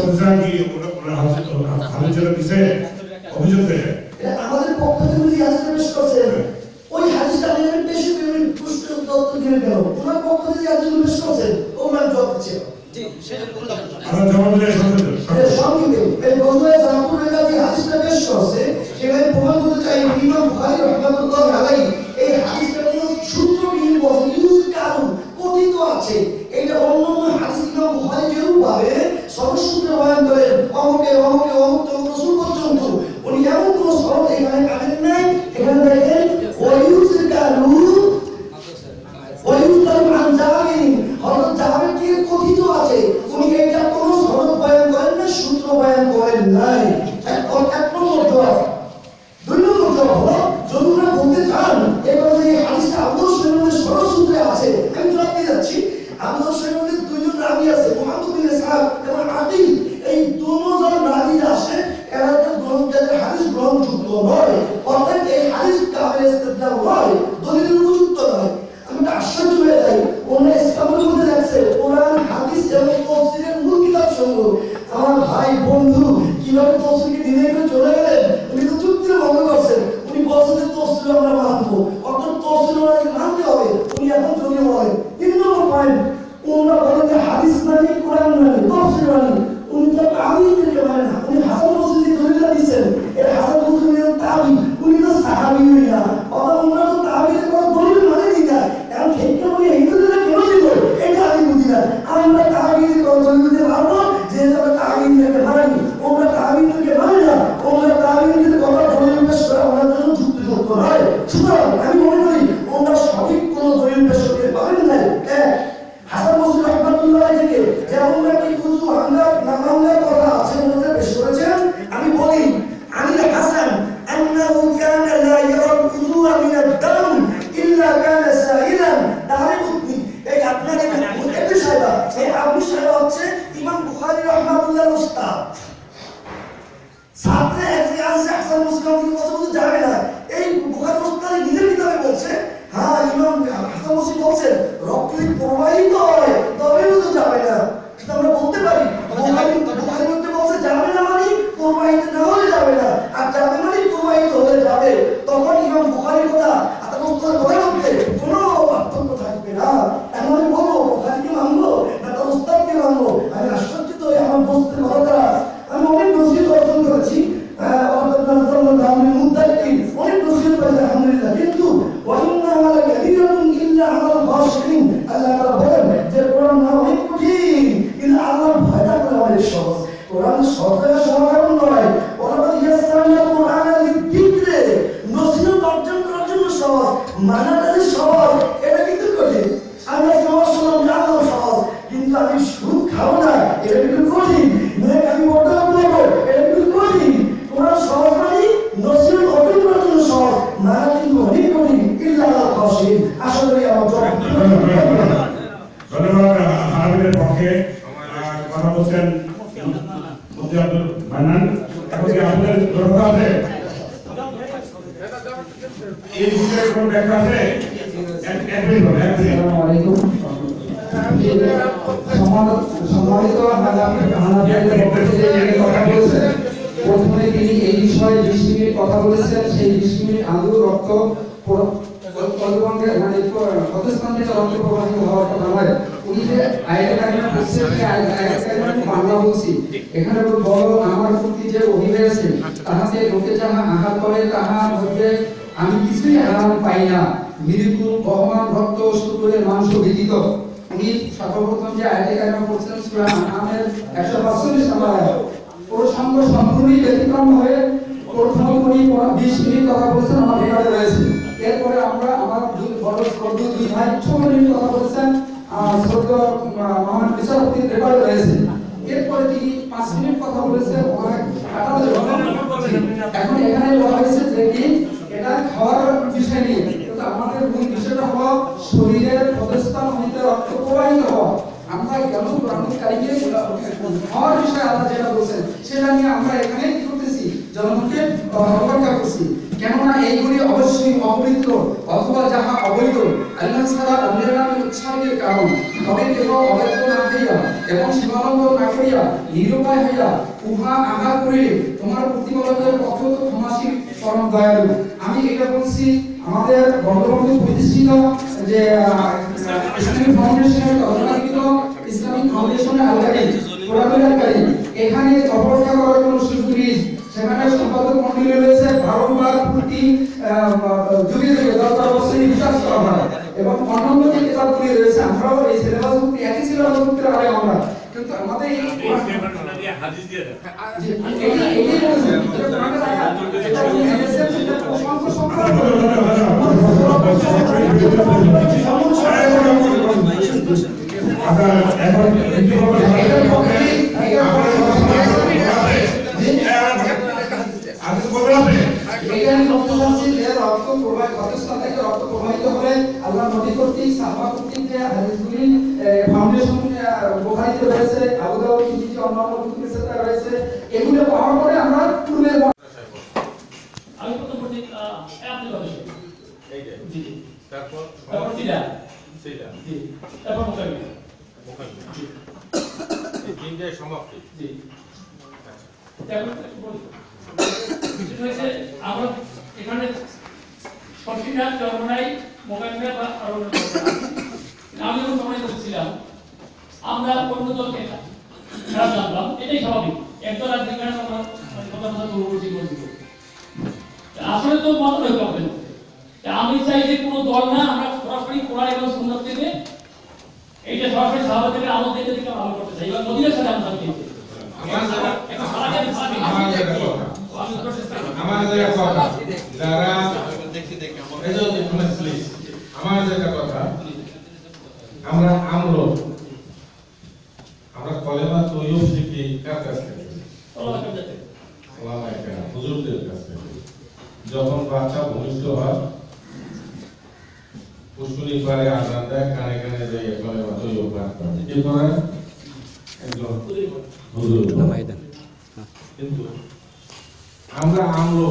আমাদের পক্ষ থেকে যে হাদিসটা পেশ করছেন ওই হাদিসটা আমি পেশ করে প্রশ্ন উত্তর দিয়ে গেল, ওনার পক্ষ থেকে যে হাদিসটা পেশ করছেন ওনার জবাব দিচ্ছে জি সেটা কোন দাবি আমরা জবাব দিলে সংক্ষেপে এই বন্ধুরা জামাতুল যে হাদিসটা পেশ করছে সেখানে প্রমাণ করতে চাই ইমাম বুখারী রাহমাতুল্লাহ আলাইহি এই হাদিসটা কোনো সূত্রবিহীন বলে ইউজ কারণ কথিত আছে, এটা অন্যান্য হাদিস ইমাম বুখারী যেরকম ভাবে সর্বসূত্রে বয়ান করেন অমুকে অমুকে অমুক তো রাসূল পর্যন্ত, উনি এমন কোনো শরত এখানে আনেন নাই। এখানে দেখেন ওয়ুজ কারু ওয়ুজ কারু মান জামিন হযরত জাবের কি কথিত আছে, উনি এটা কোনো শরত বয়ান করেন না, সূত্র বয়ান করেন নাই। এক নম্বর জবাব। 2 নম্বর জবাব হলো যদি আমরা বলতে চান এবার যে হাদিসটা আদর্শ মধ্যে সরসূত্রে আছে, আমি জবাব দিয়ে যাচ্ছি। আদর্শের মধ্যে 2 জন রাবী আছে, মুহাম্মদ বিন ইসহাক এবং আকিল, এই দুজন রাবী আসে এরা তো গ্রন্থের হাদিস গ্রহণযোগ্য নয়, অর্থাৎ এই হাদিস কাবিল ইস্তেদলাল নয়, দলিলের উপযুক্ত নয়। আমি তো আশ্চর্য হয়ে যাই, ওরা ইসলামের মধ্যে দেখছে কোরআন হাদিস এবং তাফসীরের মূল কিতাব সমূহ। আমার ভাই বন্ধু কিভাবে তাফসীরকে দিনে করে চলে গেলেন, উনি তো চুক্তির ভঙ্গ করছেন। উনি বলছেন যে তাফসীর আমরা মানবো, অর্থাৎ তাফসীর আমাদের মানতে হবে, উনি এখন যদি বলেন 3 নম্বর পয়েন্ট, ওরা বলেন যে হাদিস মানে কোরআন মানে তাফসীর মানে, উনি তো তাবিঈনকে মানে না, উনি হাসান বসরি দলিল দিয়েছেন এই হাসান বসরির তাবি, উনি তো সাহাবী না, অথবা ওনারা তো তাবিঈনের কোনো দলিল মানে না, এখন ঠিক করে এই দলিলটা কেন দিল এটা আমি বুঝি না। আমরা তাবিঈনের কোনো দলিল দিতে পারবো যে আমরা তাবিঈনকে মানি, ওরা তাবিঈনকে মানে না, ওরা তাবিঈনদের কথা দলিল পেশ করা ওনার জন্য যুক্তিযুক্ত নয়। সুতরাং আমি মনে করি ওরা সঠিক কোনো দলিল পেশ করতে পারেন না। হাসান বসরি রাহমাতুল্লাহ থেকে যেমন একটা কিছু হামলা না হামলার কথা আছে ওনারা পেশ করেছেন, আমি বলি আনিল হাসান আন্নাহু কানা লা ইয়ারা উযুরা মিন আদ-দাম ইল্লা হচ্ছে ইমাম বুখারী রাহমাতুল্লাহর উস্তাদ। ছাত্র একজন আছে হাসান মুসলিম কথা বলতে যাবে না, এই বুখারী উস্তাদ নিজের কিতাবে বলছে হ্যাঁ ইমাম হাসান মুসলিম বলছেন রক্ত যদি প্রবাহিত হয় তবেও তো যাবে না। সেটা আমরা বলতে পারি বুখারী মধ্যে বলছে যাবে না মানে প্রবাহিত না হলে যাবে না, আর যাবে মানে প্রবাহিত হলে যাবে। তখন ইমাম বুখারীর কথা হাসান মুসলিমের কথার মধ্যে কোনো পার্থক্য থাকবে না। এখন আমি বলবো বুখারীকে মানবো না তার উস্তাদকে মানবো? আমি আশ্চর্যিত হয়ে আমার বলতে কথাটা আমি অনেক নসিহত অর্জন করেছি, অনেক নসিহত করেছি আলহামদুলিল্লাহ, কিন্তু আল্লাহ বলেন যে কোরআন না অনেক কঠিন কিন্তু আল্লাহর ভয়টা করে অনেক সহজ। কোরআন সহজ সমাধান নয়, নসিহত অর্জন করার জন্য সহজ, মানাটা যে সহজ এটা কিন্তু কঠিন। আমরা সমাজ শুনলাম জানলাম সহজ, কিন্তু আমি সুদ খাবো না এটা কিন্তু কঠিন, আমি বর্তমান করবো এটা কিন্তু কঠিন। কোরআন সহজ মানে নসিহত অর্জন করার জন্য সহজ, মানা কিন্তু অনেক কঠিন। ইল্লাল্লাহ খাশিন। আশা করি আমার ধন্যবাদ। আরবিদের পক্ষে কথা বলছেন মুফতি আব্দুল মান্নান। এখন কি আপনাদের দরকার আছে এই বিষয়ে কোনো ব্যাখ্যা আছে? আসসালামু আলাইকুম। সম্মানিত হানাফিদের পক্ষ থেকে যিনি কথা বলেছেন, প্রথমে তিনি এই বিষয়ে 20 মিনিট কথা বলেছেন। সেই 20 মিনিট আদৌ রক্ত মানে প্রতিষ্ঠান থেকে রক্ত প্রবাহিত হওয়ার কথা নয়। উনি যে আয়াতের কারিমা বলছেন, আয়াতের কারিমা আমি বাংলা বলছি, এখানে বড় আমার প্রতি যে ওহী হয়েছে তাহাতে লোকে যাহা আহার করে তাহার মধ্যে আমি কিছুই হারাম পাই না, মৃত্যু বহমান রক্ত শুকুরের মাংস ব্যতীত। উনি সর্বপ্রথম যে আয়াতের কারিমা বলছেন সূরা আনআমের 145 নম্বর আয়াত, প্রসঙ্গ সম্পূর্ণই ব্যতিক্রম হয়ে প্রথম উনি 20 মিনিট কথা বলেছেন, আমার রেকর্ডে রয়েছে। এরপরে আমরা আমার বড় ছোট দুই ভাই 6 মিনিট কথা বলেছেন, ছোট মোহাম্মদ বিচারপতির রেকর্ডে রয়েছে। এরপরে তিনি 5 মিনিট কথা বলেছেন, এখন এখানে বলা হয়েছে যে কি এটা খাওয়ার বিষয় নিয়ে, কিন্তু আমাদের মূল বিষয়টা হলো শরীরের প্রতিষ্ঠান হইতে রক্ত প্রবাহিত হওয়া। আমরা কেন কোরআনুল কারীমে খাওয়ার বিষয়ে আল্লাহ যেটা বলছেন সেটা নিয়ে আমরা এখানে কি করতেছি, জনগণকে অবজ্ঞা করছি। কেননা এইগুলি অবশ্যই অপবিত্র অথবা যাহা অবৈধ, আল্লাহ ছাড়া অন্যের নামে উৎসর্গের কারণ, তবে কেহ অবৈধ না হইয়া এবং সীমালঙ্ঘন না করিয়া নিরুপায় হইয়া উহা আঘাত করিলে তোমার প্রতিপালকের পক্ষ তো ক্ষমাশীল পরম দয়ালু। আমি এটা বলছি আমাদের বঙ্গবন্ধু প্রতিষ্ঠিত যে ইসলামিক ফাউন্ডেশনের তদারকিত ইসলামিক ফাউন্ডেশনের আলকারী কোরআনুল কারীম, এখানে অপরটা করার কোনো সুযোগ নেই। সেখানে সম্পাদক মন্ডলী রয়েছে, বারংবার প্রতি যুগে যুগে 10 বছরই রিসার্চ করা হয় এবং অন্যান্য যে কিতাবগুলি রয়েছে আমরাও এই সিলেবাস মুক্তি একই সিলেবাস মুক্তির আগে আমরা, কিন্তু আমাদের এই হাদিস দিয়ে দেন এই বলছেন এটা কোরআনের আয়াত, এটা এসএম সেটা সংখ্যা সংখ্যা আল্লাহ নবী কর্তৃক সাহাবা কর্তৃক যে হাদিসগুলি ফাউন্ডেশন বুখারীতে রয়েছে, আবু দাউদ তিরমিজি অন্যান্য কুতুবে সিত্তায় রয়েছে, এগুলো পাওয়ার পরে আমরা পূর্বে আমি প্রথম বলছি আপনি কথা এইটা জি তারপর সেটা জি তারপর মুখাবি জি এই তিনটে সমাপ্তি জি তারপর বলি যেটা হচ্ছে আমরা এখানে সবকিছু চরমনাই মোকাবিলা বা আরো আমি যখন সময় করছিলাম আমরা অন্য দলকে খারাপ জানলাম, এটাই স্বাভাবিক। একদল আর যেখানে আমরা কথা কথা বলছি আসলে তো মত হইতে হবে না। আমি চাই যে কোনো দল না, আমরা সরাসরি কোরআন এবং সুন্নাত থেকে এইটা সরাসরি সাহাবা থেকে আমল থেকে ভালো করতে চাই এবং নবীর সাথে আমরা চাই। আমরা কলেমা তৈয়ব শিখি কার কাছ থেকে? ওলামায়ে কেরাম, হুজুরদের কাছ থেকে। যখন বাচ্চা ভূমিষ্ঠ হয় পুষ্করিণী পাড়ে আজান দেয়, কানে কানে যাই কলেমা তৈয়ব পাঠ করে। কি করে? একজন হুজুর। কিন্তু আমরা আমলো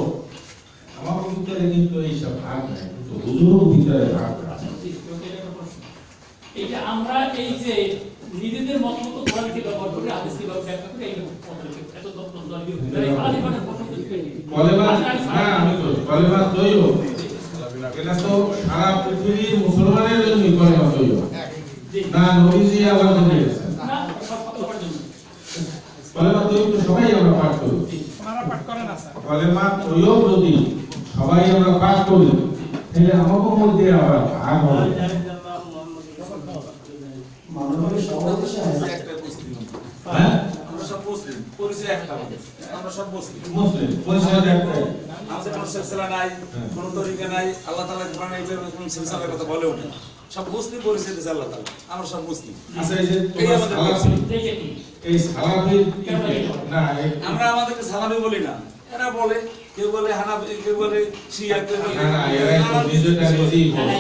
আমার ভিতরে কিন্তু এইসব ভাগ নাই, কিন্তু হুজুরের ভিতরে ভাগ আছে। এই যে আমরা এই যে নিজেদের মত মতো কোরআনকে ব্যবহার করে হাদিসকে ব্যাখ্যা করে এই এত দলীয় কলেমা না আমি তো কলেমা তৈও এটা তো সারা পৃথিবীর মুসলমানের জন্য কলেমা তৈও না নবীজি আবার দিয়েছেন না সব সবার জন্য কলেমা তৈও তো সবাই আমরা পাঠ করি, আপনারা পাঠ করেন না স্যার? কলেমা তৈও যদি সবাই আমরা পাঠ করি তাহলে আমাকে মধ্যে আবার ভাগ হবে। মাননীয় সভাপতি সাহেব, হ্যাঁ আমরা সব মুসলিম, পরিচয় একটা আমাদের। আমরা সব মুসলিম। মুসলিম পরিচয় একটাই, আমাদের কোনো সিলসিলা নাই, কোনো তরিকা নাই। আল্লাহ তাআলা কোরআনে এইভাবে কোনো সিলসিলার কথা বলেও না। সব মুসলিম পরিচয় দিয়েছে আল্লাহ তাআলা। আমরা সব মুসলিম। আচ্ছা এই যে এই তোমার আমাদের সালাফি, এই সালাফি না আমরা আমাদেরকে সালাফি বলি না। এরা বলে, কেউ বলে হানাফি, কেউ বলে শিয়া, কেউ বলে না না এরা তো নিজেটা নিজেই বলে,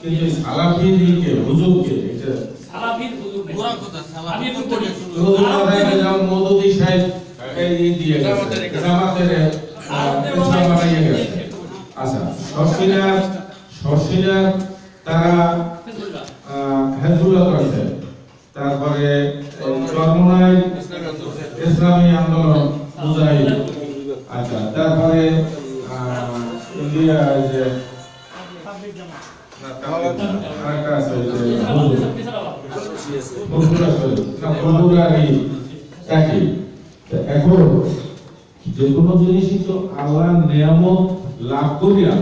কিন্তু এই সালাফিকে হুজুরকে এটা সালাফির হুজুর কোরআন কথা আমি একটু বলি হুজুর সাহেব যেমন মওদুদি সাহেব এই দিয়ে গেছে জামাতের ইসলাম বানাইয়ে গেছে। আচ্ছা শর্ষিনা তারা হেজবুল্লাহ করেছে, তারপরে চরমনাই ইসলামী আন্দোলন মুজাহিদ, আচ্ছা তারপরে ইন্ডিয়া যে আরেকটা আছে যে একই। এখন যে কোনো জিনিসই তো আল্লাহ নিয়ামত লাভ করিয়া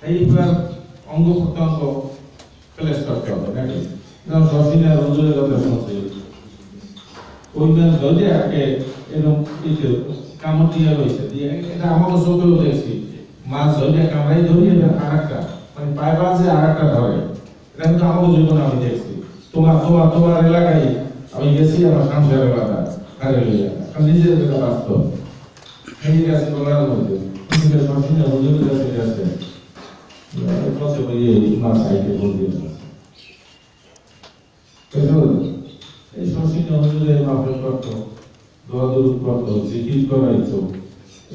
এইবার অঙ্গ প্রত্যঙ্গ ক্লেশ করতে হবে নাকি? যেমন শর্ষিনা রঞ্জনের কথা শুনছি, ওইখানে যদি আগে এরকম কামড় দিয়ে রয়েছে দিয়ে এটা আমাকে চোখেও দেখছি, মাছ ধরিয়া কামড়াই ধরিয়ে আর একটা মানে পায়ে বাজে আর একটা ধরে, এটা কিন্তু আমাকে জীবনে আমি দেখছি। তোমার এলাকায় আমি গেছি, আমার সংসারের এলাকা হারে লইয়া নিজের এটা বাস্তব এই গেছে বলার মধ্যে শর্ষিনা রঞ্জনের কাছে গেছে কত মাছ আইতে বলতে এই শর্ষিনা রঞ্জনের মাফের করত দোয়াদুর করত জিকির করাইতো,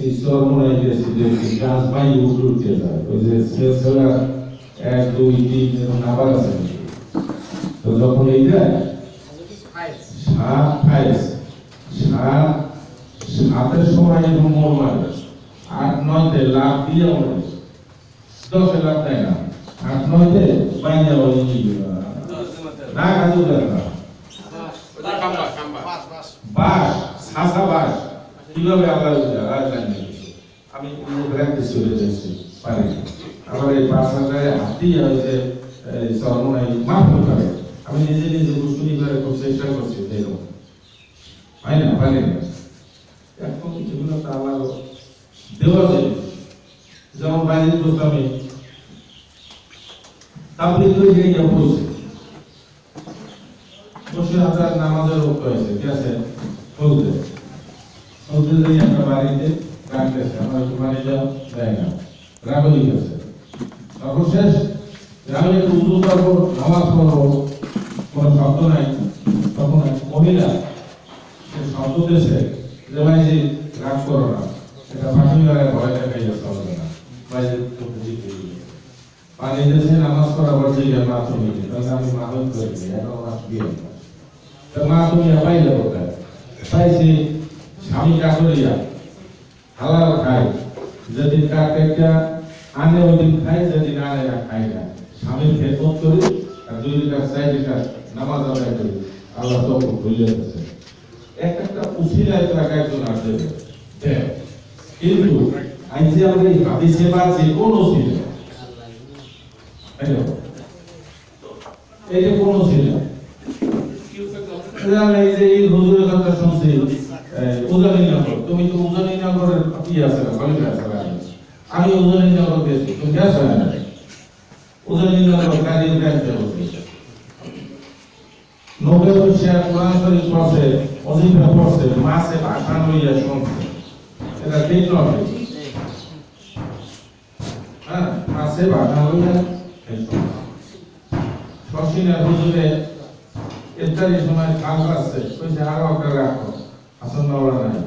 এই চরমনাই গেছি দেখছি গাছ ভাই উঠে যায়, ওই যে ছেলেরা 1 2 3 এরকম আবার আছে। তো যখন এই যায় সাতের সময় এরকম মোড় মারে 8 9-তে লাভ দিয়ে মরে, 10-এ লাভ দেয় না, 8 9-তে বাইরে না কাজু দেয় না বাস সাসা বাস কিভাবে আল্লাহ জানি আমি প্র্যাকটিস করে যাচ্ছি পারি। আমার এই 5,000 হাতি হয়েছে চরমনাই মাফ করে আমি নিজে শুনি করে খুব চেষ্টা করছি, এরকম হয় না পারি না। এখন যেগুলো তো আল্লাহ দেওয়া যায়, যেমন বাইরে আমি তাবলীগ করে গিয়ে বলছি বসে আপনার নামাজের রোগ হয়েছে, ঠিক আছে বলতে একটা বাড়িতে রাখতেছে, আমার বাড়ি যাও দেয় না, রাগও দিতেছে। তখন শেষ আমি একটু উঁচু করবো, নামাজ পড়বো, কোনো শব্দ নাই। তখন এক মহিলা সে শব্দ দিয়েছে যে ভাইজি রাগ করো না, এটা পাখি বেড়ায় ভয় দেখাই যাচ্ছে হবে না, ভাইজি পানি দিয়েছে নামাজ পড়াবার জায়গা মা তুমি, তাহলে আমি মাদক করেছি এখন মাস বিয়ে মা তুমি পাইলে কোথায় পাইছি স্বামী কাকরিয়া হালাল খাই, যেদিন কাকটা আনে ওই দিন খাই, যেদিন আনে না খাই না, স্বামীর খেদমত করি আর 2 রিকাত 4 রিকাত নামাজ আদায় করি, আল্লাহ তো ভুলে গেছে। একটা উসিলায় তো একজন আসবে, কিন্তু আইজি আমরা এই হাদিসে পাচ্ছি কোন উসিলা এইটা কোন উসিলা এই যে এই হুজুরের কথা শুনছি উজানিনগর, তুমি তো উজানিনগরের কি আছে খলিফা আছে, আমি উজানিনগর গেছি, তুমি গেছো না? উজানিনগর কাজী কাজে বলছি নবেল শেখ কোরআন শরীফ পড়ছে, অজিফা পড়ছে, মাসে ভাষণ হইয়া শুনছে, এটা ঠিক নয়। হ্যাঁ মাসে ভাষণ হইয়া শর্ষিনা হুজুরে ইত্যাদি সময় কাজ আছে কইছে আরো একটা রাখো আসন নাওড়া নাই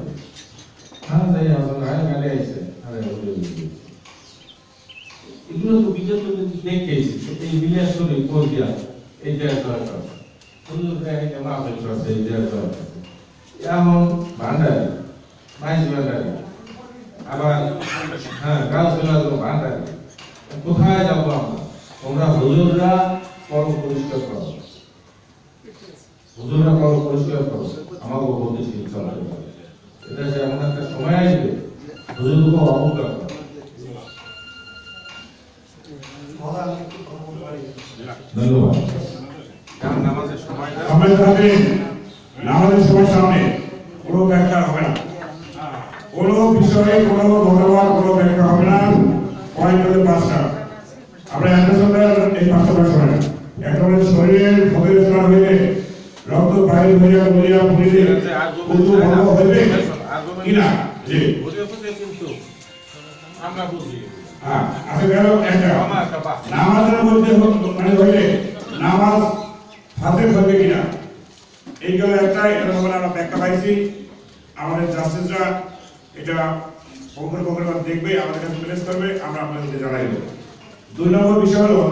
হ্যাঁ তাই আসন গায়ে গালে আইছে আরে এগুলো তো বিগত দেখেছি এই বিলাসপুরে কোলদিয়া এই জায়গাটা হুজুর এই জামা আপনি করছে এই জায়গাটা এমন ভান্ডারি মাইজ ভান্ডারি আবার হ্যাঁ গাছগুলা তো ভান্ডারি কোথায় যাবো আমরা তোমরা হুজুররা কল পরিষ্কার করো হুজুররা কল পরিষ্কার করো আমাকে বলতে শিখতে হবে এটা যে এমন একটা সময় আসবে হুজুরকে অবজ্ঞা করো ধন্যবাদ নামাজের সময় আমরা থাকবেন নামাজের সময় সামনে কোনো ব্যাখ্যা হবে না কোনো বিষয়ে কোনো মতামত কোনো ব্যাখ্যা হবে না পয়েন্ট হলে 5টা আমরা একটা সময় এই 5টা ব্যাখ্যা হবে না একটা হলে শরীরের ভোগের স্নান হইলে রক্ত বাইরে হইয়া বলিয়া পুরিলে উদ্দু ভঙ্গ হইবে কিনা জি কিন্তু আমরা বুঝি হ্যাঁ আচ্ছা গেল একটা নামাজের মধ্যে মানে হইলে নামাজ হাতে হবে কিনা এইগুলো একটা এটা আমরা ব্যাখ্যা পাইছি আমাদের জাস্টিসরা এটা পঙ্কর দেখবে আমাদের কাছে প্লেস করবে আমরা আপনাদেরকে জানাই দেব 2 নম্বর বিষয় হলো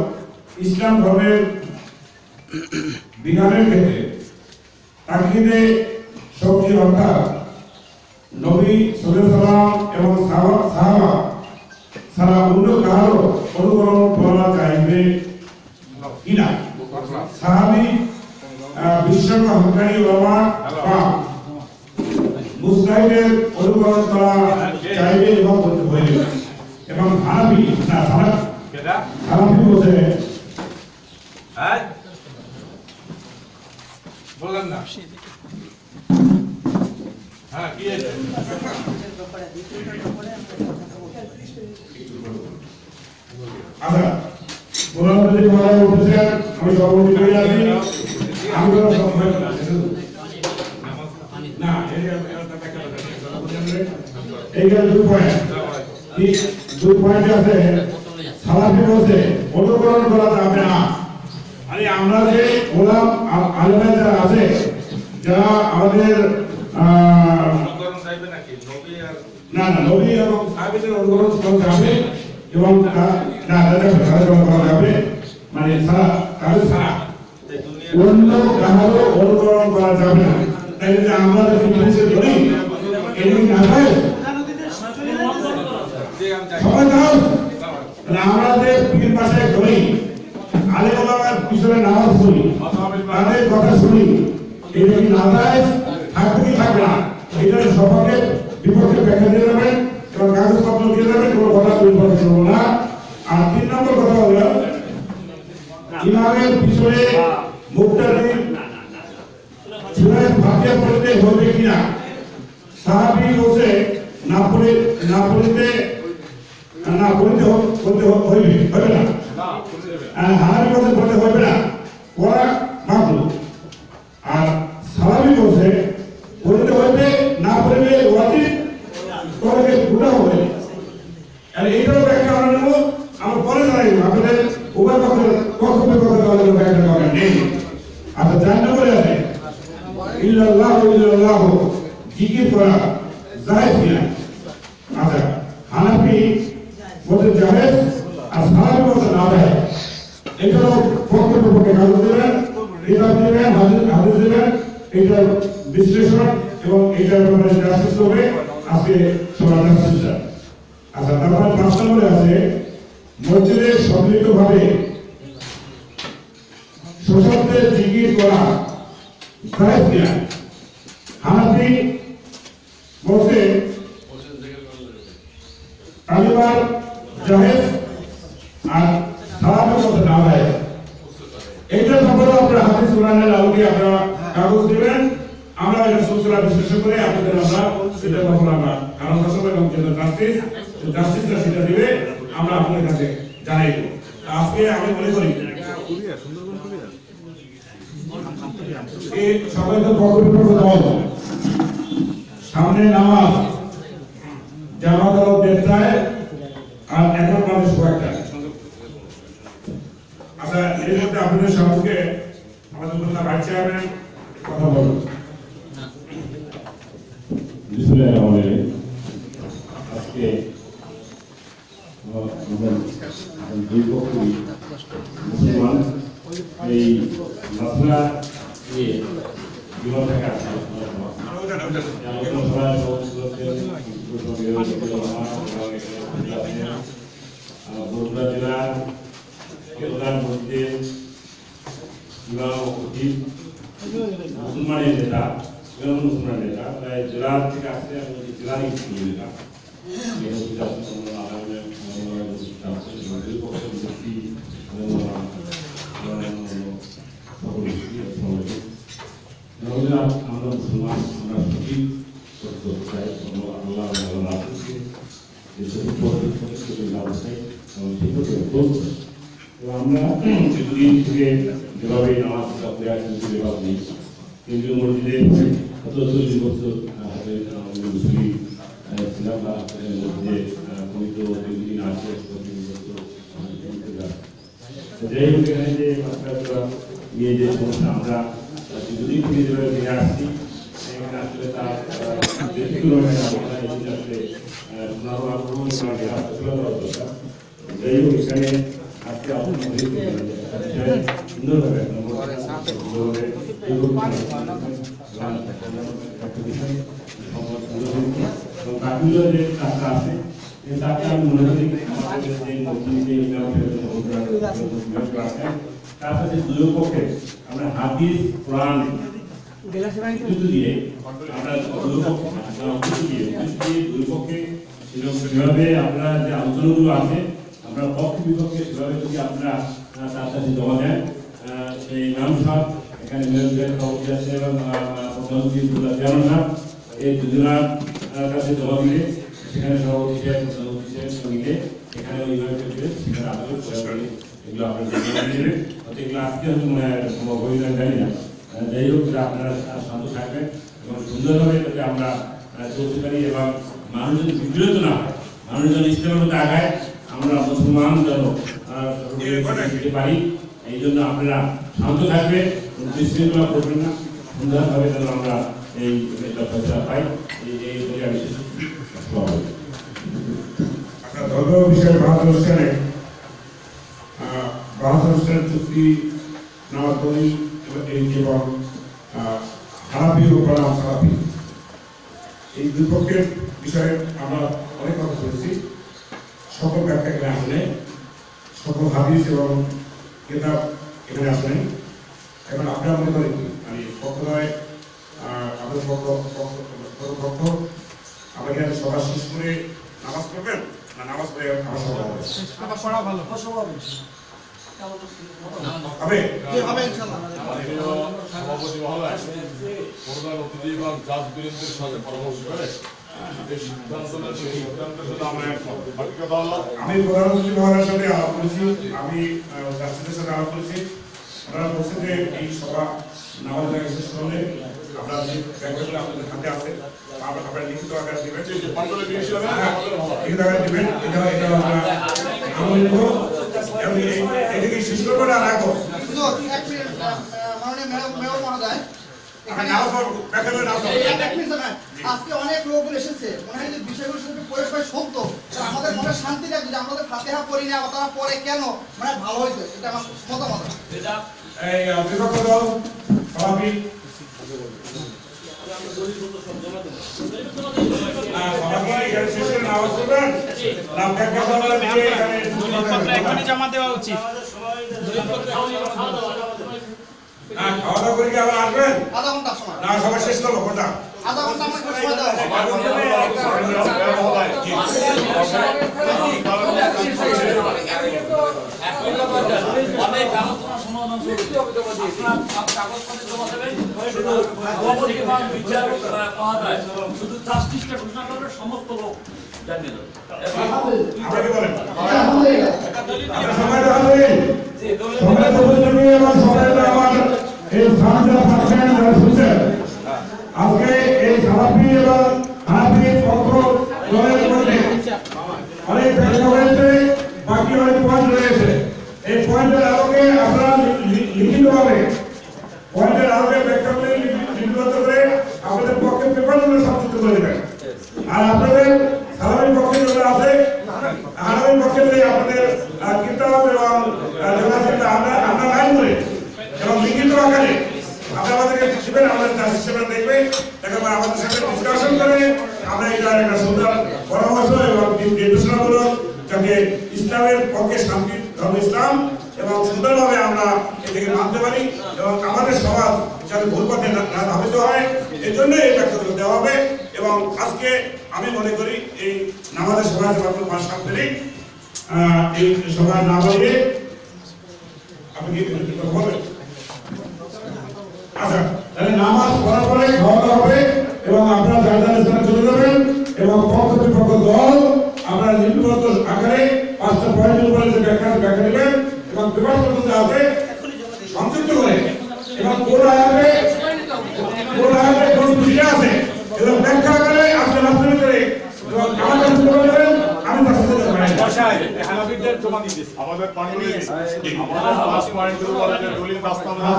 ইসলাম ধর্মের বিধানের ক্ষেত্রে তাকলিদে সবজি অর্থাৎ নবী সাল্লাল্লাহু এবং সাহাবা সারা অন্য কারো অনুকরণ করা যাইবে কিনা সাহাবী বিশ্বক হকানি ওলামা বা মুস্তাহিদের অনুকরণ করা চাইবে এবং করতে হইবে এবং হানাফি না হানাফি বলছে হ্যাঁ বলেন না হ্যাঁ কি আছে আচ্ছা কোরআন যদি বলা উঠেছে আমি সভাপতি করে আছি আমি কোনো সময় না এইটা 2 পয়েন্ট কি 2 পয়েন্ট আছে সালাফি বলছে অনুকরণ করা যাবে না আরে আমরা যে গোলাম আলেমরা যারা আছে যারা আমাদের অনুকরণ চাইবে নাকি নবী আর না না নবী এবং সাহাবীদের অনুকরণ করা যাবে এবং না তাদের করা যাবে মানে সারা কারো সারা অন্য কারো অনুকরণ করা যাবে না তাই যে আমরা যদি মানুষের ধরি এদিন না হয় সবাই দাও আমরা যে পীর পাশে ধরি আলেম ওলামার পিছনে নামাজ পড়ি তাদের কথা শুনি এটা কি না যায় থাকবে কি থাকবে না এটা সবাইকে বিপক্ষে ব্যাখ্যা দিয়ে যাবেন এবং কাগজপত্র দিয়ে যাবেন কোনো কথা বিপক্ষে শুনবো না আর 3 নম্বর কথা হলো ইমামের পিছনে মুক্তাদি সূরা ফাতিহা পড়তে হবে কিনা সাহাবী বলছে না পড়তে হইবে না আর হানাফি বলছে পড়তে হইবে না ওরা মাকরুহ আর সাহাবী বলছে পড়তে হইবে না পড়লে ওয়াজিব করবে গুনাহ হবে আর এইটাও ব্যাখ্যা আমরা নেব আমরা পরে জানাই আপনাদের উভয় পক্ষের পক্ষে ব্যাখ্যা দরকার নেই আচ্ছা 4 নম্বরে আছে ইল্লাল্লাহু জিকির করা জায়েজ কিনা আচ্ছা হানাফি বলতে জায়েজ আর সাহাবী বলতে না জায়েজ এটাও পক্ষে কাগজ দেবেন কিতাব দেবেন হাদিস দেবেন এটার বিশ্লেষণ এবং এটার ব্যাপারে জাস্টিস হবে আজকে সবার জাস্টিসটা আচ্ছা তারপরে 5 নম্বরে আছে মসজিদে সম্মিলিতভাবে সশব্দে জিকির করা জায়েজ কিনা হানাফি বলতে তালিবার জায়েজ আর সাহাবী বলতে না জায়েজ এইটা সম্পর্কে আপনারা হাদিস কোরআনের আলোকে আপনারা কাগজ দিবেন আমরা এটা সুসরা বিশ্লেষণ করে আপনাদের আমরা সেটা বলবো আমরা কারণ আসলে এবং যেটা জাস্টিসটা সেটা দিবে আমরা আপনাদের কাছে জানাই দেব আজকে আমি মনে করি এই সবাই তো পবিত্র দল সামনে নামাজ জামাত হলো 1:30 আর এখন মানুষ কয়েকটা আচ্ছা এর মধ্যে আপনাদের সম্মুখে আমাদের ভাইস চেয়ারম্যান কথা বলুন। আজকে দুই পক্ষই মুসলমান এই মাসলা নিয়ে বিভাগ থেকে আসছে আলোচনা সভায় বগুড়া জেলার প্রধান মসজিদের ইমাম খতিব মুসলমানের নেতা মুসলমান নেতা প্রায় জেলার থেকে আসছে এবং জেলার ইসলামী নেতা আমরা মুসলমান আমরা সঠিক করতে চাই আল্লাহ রাসূলকে যে সঠিক ব্যবস্থায় এবং ঠিকভাবে বলতে আমরা কিছুদিন থেকে যেভাবে নামাজ পড়ে আসছি যেভাবে নেই কেন্দ্রীয় মসজিদে 40 বছর হাতে মুসলিম ছিলাম বা মধ্যে পবিত্র দিন আছে যাই হোক এখানে যে নিয়ে যে সমস্যা আমরা কিছুদিন থেকে যেভাবে নিয়ে আসছি এখানে আসলে তার ব্যক্তিগতভাবে আমরা এই আসলে যাই হোক এখানে আজকে সুন্দরভাবে বাকিগুলো যে কাজটা আছে এই কাজটা আমি মনে করি আমাদের যে তার সাথে দুই পক্ষে আমরা হাদিস কোরআন দিয়ে আমরা দুই পক্ষে সেভাবে আপনারা যে আলোচনাগুলো আছে আমরা পক্ষ বিপক্ষে সেভাবে যদি আপনারা তার সাথে জমা দেন সেই ইমাম সাহেব এখানে সভাপতি আছে এবং প্রধানমন্ত্রী চেয়ারম্যান সাহেব এই দুজনার কাছে জমা দিলে সেখানে সভাপতি সাহেব প্রধানমন্ত্রী সাহেব মিলে এখানে ওইভাবে সেখানে আপনাদের এগুলো আপনারা জমা দিয়ে দেবেন হয়তো এগুলো আজকে হয়তো জানি না যাই হোক আপনারা শান্ত থাকবেন এবং সুন্দরভাবে যাতে আমরা চলতে পারি এবং মানুষ যদি বিব্রত না হয় মানুষ যেন ইসলামের মধ্যে আগায় আমরা মুসলমান যেন দিতে পারি এই জন্য আপনারা শান্ত থাকবেন বিশৃঙ্খলা করবেন না সুন্দরভাবে যেন আমরা এই ফেসলা পাই এই বলে আমি ধর্ম বিষয়ে বাহাদুর হোসেনের চুক্তি নেওয়ার দলিল এবং হানাফি ও প্রণাম সালাফি এই দুই পক্ষের বিষয়ে আমরা অনেক কথা বলেছি সকল ব্যাখ্যা এখানে আসলে সকল হাদিস এবং কিতাব এখানে আসলে এখন আপনারা মনে করেন আমি পক্ষ নয় আমাদের পক্ষ আমরা এখানে সভা শেষ করে নামাজ পড়বেন না নামাজ পড়ে আমার সভা হবে সভাপতি মহোদয় প্রধান অতিথি এবং জাজ বীরেন্দ্রের সাথে পরামর্শ করে আমি প্রধানমন্ত্রী মহোদয়ের সাথে আলাপ করেছি আমি জাস্টিসের সাথে আলাপ করেছি ওনারা বলছে যে এই সভা নামাজ জায়গা শেষ করলে আমরা যে ব্যাপারগুলো আপনাদের হাতে আছে আপনারা লিখিত আকারে দেবেন লিখিত আকারে দেবেন এটা আমরা আমল করব এবং এটাকে শেষ করবো না রাখবো মেয়র মহোদয় আজকে অনেক লোক এসেছে মনে হয় যে বিষয়গুলো শুনে পরিষ্কার সত্য আমাদের মনে শান্তি লাগবে যে আমাদের ফাতিহা পড়ি না তারা পরে কেন মানে ভালো হয়েছে এটা আমার মতামত এই বিপক্ষ দল সভাপতি জমা দেওয়া উচিত খাওয়া দাওয়া করে আবার আসবেন আধা ঘন্টা সময় না সবাই শেষ করবো কোনটা আধা ঘন্টা আমাকে সময় দাও শুধু জাস্টিসটা ঘোষণা করবে সমস্ত লোক জানিয়ে দেবে আপনাকে বলেন সবাই আসবেন সবাই উপস্থিত এবং সবাই আমার এই স্থানটা পাচ্ছেন যারা শুনছেন আজকে এই সালাফি এবং হানাফি পক্ষ দলের মধ্যে অনেক ব্যাখ্যা হয়েছে বাকি অনেক পয়েন্ট রয়েছে এই পয়েন্টের আলোকে আপনারা লিখিতভাবে পয়েন্টের আর আপনাদের সালামের পক্ষে যেগুলো আছে হানাফির পক্ষে যে আপনাদের কিতাব এবং জেনারেলটা আমরা লাইন করে এবং লিখিত আকারে আপনি আমাদেরকে শিখবেন, আমাদের জাস্টিস সেবা দেখবে, একেবারে আমাদের সাথে ডিসকাশন করে আমরা এটা একটা সুন্দর পরামর্শ এবং নির্দেশনামূলক যাতে ইসলামের পক্ষে শান্তি ধর্ম ইসলাম এবং সুন্দরভাবে আমরা এটাকে মানতে পারি এবং আমাদের সমাজ যাতে ভুল পথে না ধাবিত হয় এই জন্য এই ব্যাখ্যাগুলো দেওয়া হবে। এবং আজকে আমি মনে করি এই নামাজের সভায় মাত্র 5-7 মিনিট এই সভায় না বলিয়ে আপনি কি বলবেন? আচ্ছা, তাহলে নামাজ পড়ার পরে খাওয়া দাওয়া হবে এবং আপনারা যার যার স্থানে চলে যাবেন এবং পক্ষ বিপক্ষ দল আমরা লিপিবদ্ধ আকারে 5টা পয়েন্টের উপরে যে ব্যাখ্যা নেবেন এবং পেপার পদ্ধতি আছে সংযুক্ত করে এবং কোন আয়াতে কোন বিষয় আছে এবং ব্যাখ্যা আকারে আজকে রাত্রে করে এবং আমার কাছে জমা দেবেন, আমি তার সাথে আমাদের পান্ডুলিপি আমাদের 5 পয়েন্টের উপরে যে দলিল বাস্তবায়ন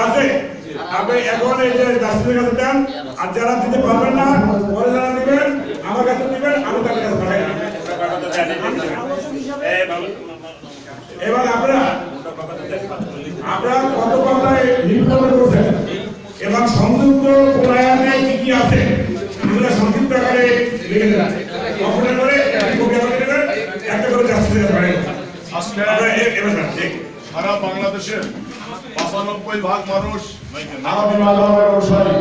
আছে আপনি এখন এই যে দাসের কাছে দেন, আর যারা দিতে পারবেন না পরে যারা দিবেন আমার কাছে দিবেন, আমি তাদের কাছে পাঠাই। এবার আপনারা কত কথায় নির্ভর করছেন এবং সংযুক্ত কোন আয়াতে কি কি আছে এগুলো সংক্ষিপ্ত আকারে লিখে দেন, কম্পিউটার করে কপি করে দেবেন, একটা করে দাসের কাছে পাঠাই। আজকে সারা বাংলাদেশের 95% মানুষ আরবি মাযহাবের অনুসারী,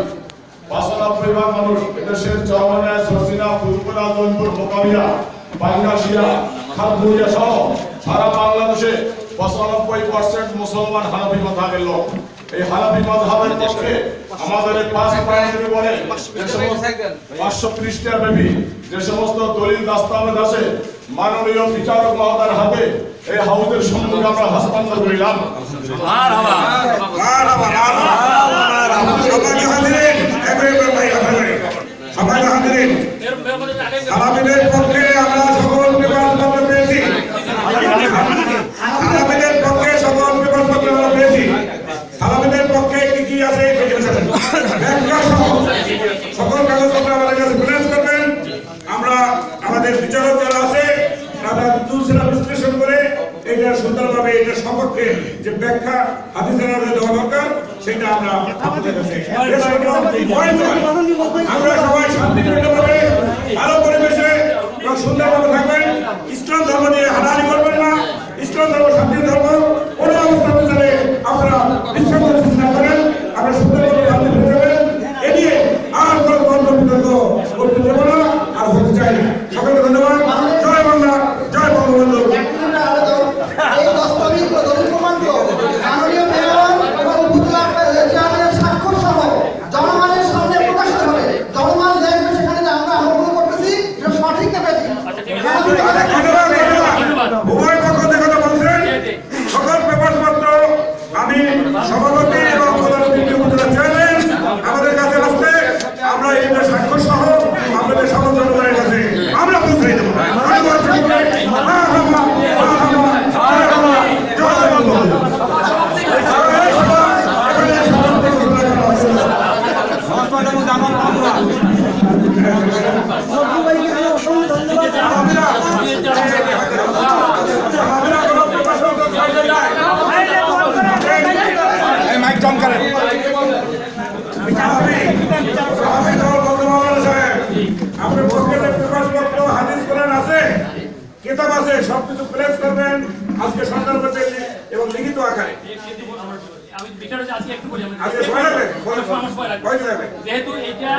95% মানুষ দেশের চরমনায় সরসিনা ফুলপুরা জয়পুর মোকাবিলা বাংলাশিয়া খালপুরিয়া সহ সারা বাংলাদেশে 95% মুসলমান হানাফি মাযহাবের লোক। এই হানাফি মাযহাবের পক্ষে আমাদের 5 পয়েন্টের উপরে 500 পৃষ্ঠা ব্যাপী যে সমস্ত দলিল দাস্তাবেজ আছে মাননীয় বিচারক মহোদয়ের হাতে এই হাউজের সম্মুখে আমরা হস্তান্তর করিলাম। সালাফিদের পক্ষে আমরা সকল পেপারপত্র পেয়েছি, সালাফিদের পক্ষে সকল পেপারপত্র আমরা পেয়েছি। সালাফিদের পক্ষে কি কি আছে সকল কাগজপত্র আমাদের কাছে প্রেস করবেন। আমরা আমাদের বিচারক যারা আছে তারা দুসরা বিশ্লেষণ করে এটা সুন্দরভাবে এটা সপক্ষে যে ব্যাখ্যা হাদিসের দেওয়া দরকার সেটা আমরা আপনাদের কাছে আমরা সবাই শান্তিপূর্ণভাবে ভালো পরিবেশে এবং সুন্দরভাবে থাকবেন। ইসলাম ধর্ম নিয়ে হানাহানি করবেন না, ইসলাম ধর্ম শান্তির ধর্ম, কোনো অবস্থা অনুসারে আপনারা বিশ্বকে চিন্তা করেন, আপনারা সুন্দরভাবে শান্তি পেয়ে যাবেন। এ নিয়ে আর কোনো গল্প বিতর্ক করতে দেব না, আর হতে চাই না। সকলকে ধন্যবাদ। জয় বাংলা, জয় বঙ্গবন্ধু। এই দস্তাবেজ দলিল প্রমাণ মাননীয় মেয়র এবং উপজেলা চেয়ারম্যানের স্বাক্ষর সহ জনগণের সামনে প্রকাশিত হবে। জনগণ দেখবে সেখানে যে আমরা আমল করতেছি এটা সঠিক না বেঠিক। উভয় পক্ষ থেকে কথা বলছেন, সকল পেপারপত্র আমি সভাপতি এবং উপজেলা চেয়ারম্যান আমাদের কাছে আসলে আমরা এইটা স্বাক্ষর সহ আমাদের সকল জনগণের কাছে আমরা পৌঁছে দেবো। আপনার পক্ষে পেপারপত্র হাদিস কোরআন আছে, কিতাব আছে, সবকিছু প্লেস করবেন আজকে সন্ধ্যার মধ্যে এবং লিখিত আকারে। আমি বিচারে আজকে একটু বলি আমি আজকে সময় লাগবে, কয় দিন লাগবে? যেহেতু এটা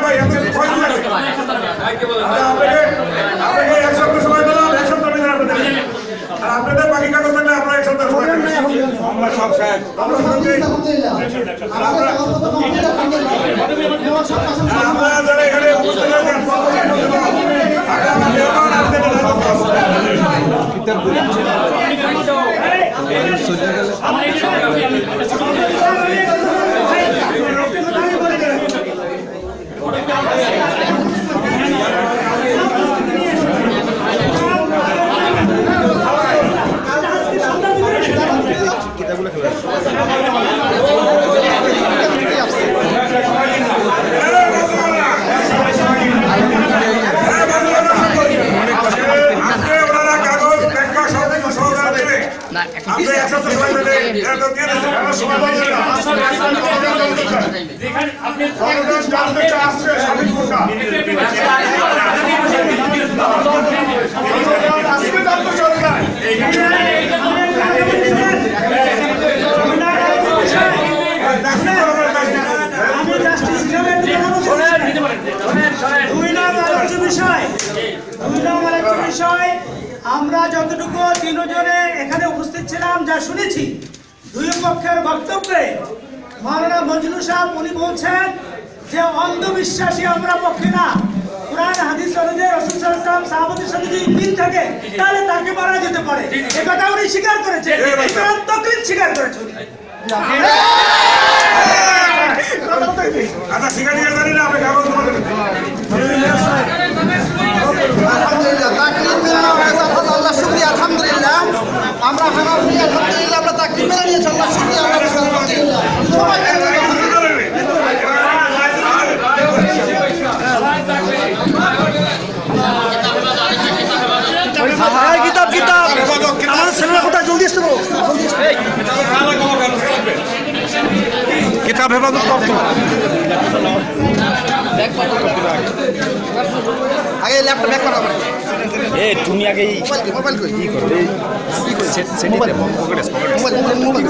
ভাই এত কয় দিন লাগবে? আপনাকে এক সপ্তাহ সময় দিলাম, এক সপ্তাহ ভিতরে আপনাদের আর আপনাদের বাকি কাগজ থাকলে আপনারা এক সপ্তাহ সময় দেবেন। আমরা সব শেষ, আমরা যারা এখানে উপস্থিত আছেন কিতাবগুলো আমরা যতটুকু তিনজনে এখানে উপস্থিত ছিলাম যা শুনেছি দুই পক্ষের বক্তব্যে মাওলানা মজনু সাহেব উনি বলছেন যে অন্ধবিশ্বাসী আমরা পক্ষে না, কোরআন হাদিস অনুযায়ী রাসূল সাল্লাল্লাহু আলাইহি ওয়াসাল্লাম সাহাবাদের সাথে যদি মিল থাকে তাহলে তাকে মারা যেতে পারে। এই কথা উনি স্বীকার করেছেন, কোরআন তাকলিদ স্বীকার করেছেন। আচ্ছা শিক্ষা দিয়ে জানি না আপনি কাগজ আলহামদুলিল্লাহ তাকলিদ মেলানো হয়েছে, আল্লাহ শুকরিয়া। আলহামদুলিল্লাহ আমরা হানাফি, আলহামদুলিল্লাহ আমরা তাকলিদ মেনে নিয়েছি, আল্লাহ শুকরিয়া। আলহামদুলিল্লাহ সবাই কিতাব কিতাব আমার ছেলেরা কোথায় জলদি আসতে বলো, কিতাব হেফাজত করতো আগে ল্যাপটপ ব্যাক করা হবে। তুমি আগে মোবাইল কই কি করো সেট সেট পকেটে মোবাইল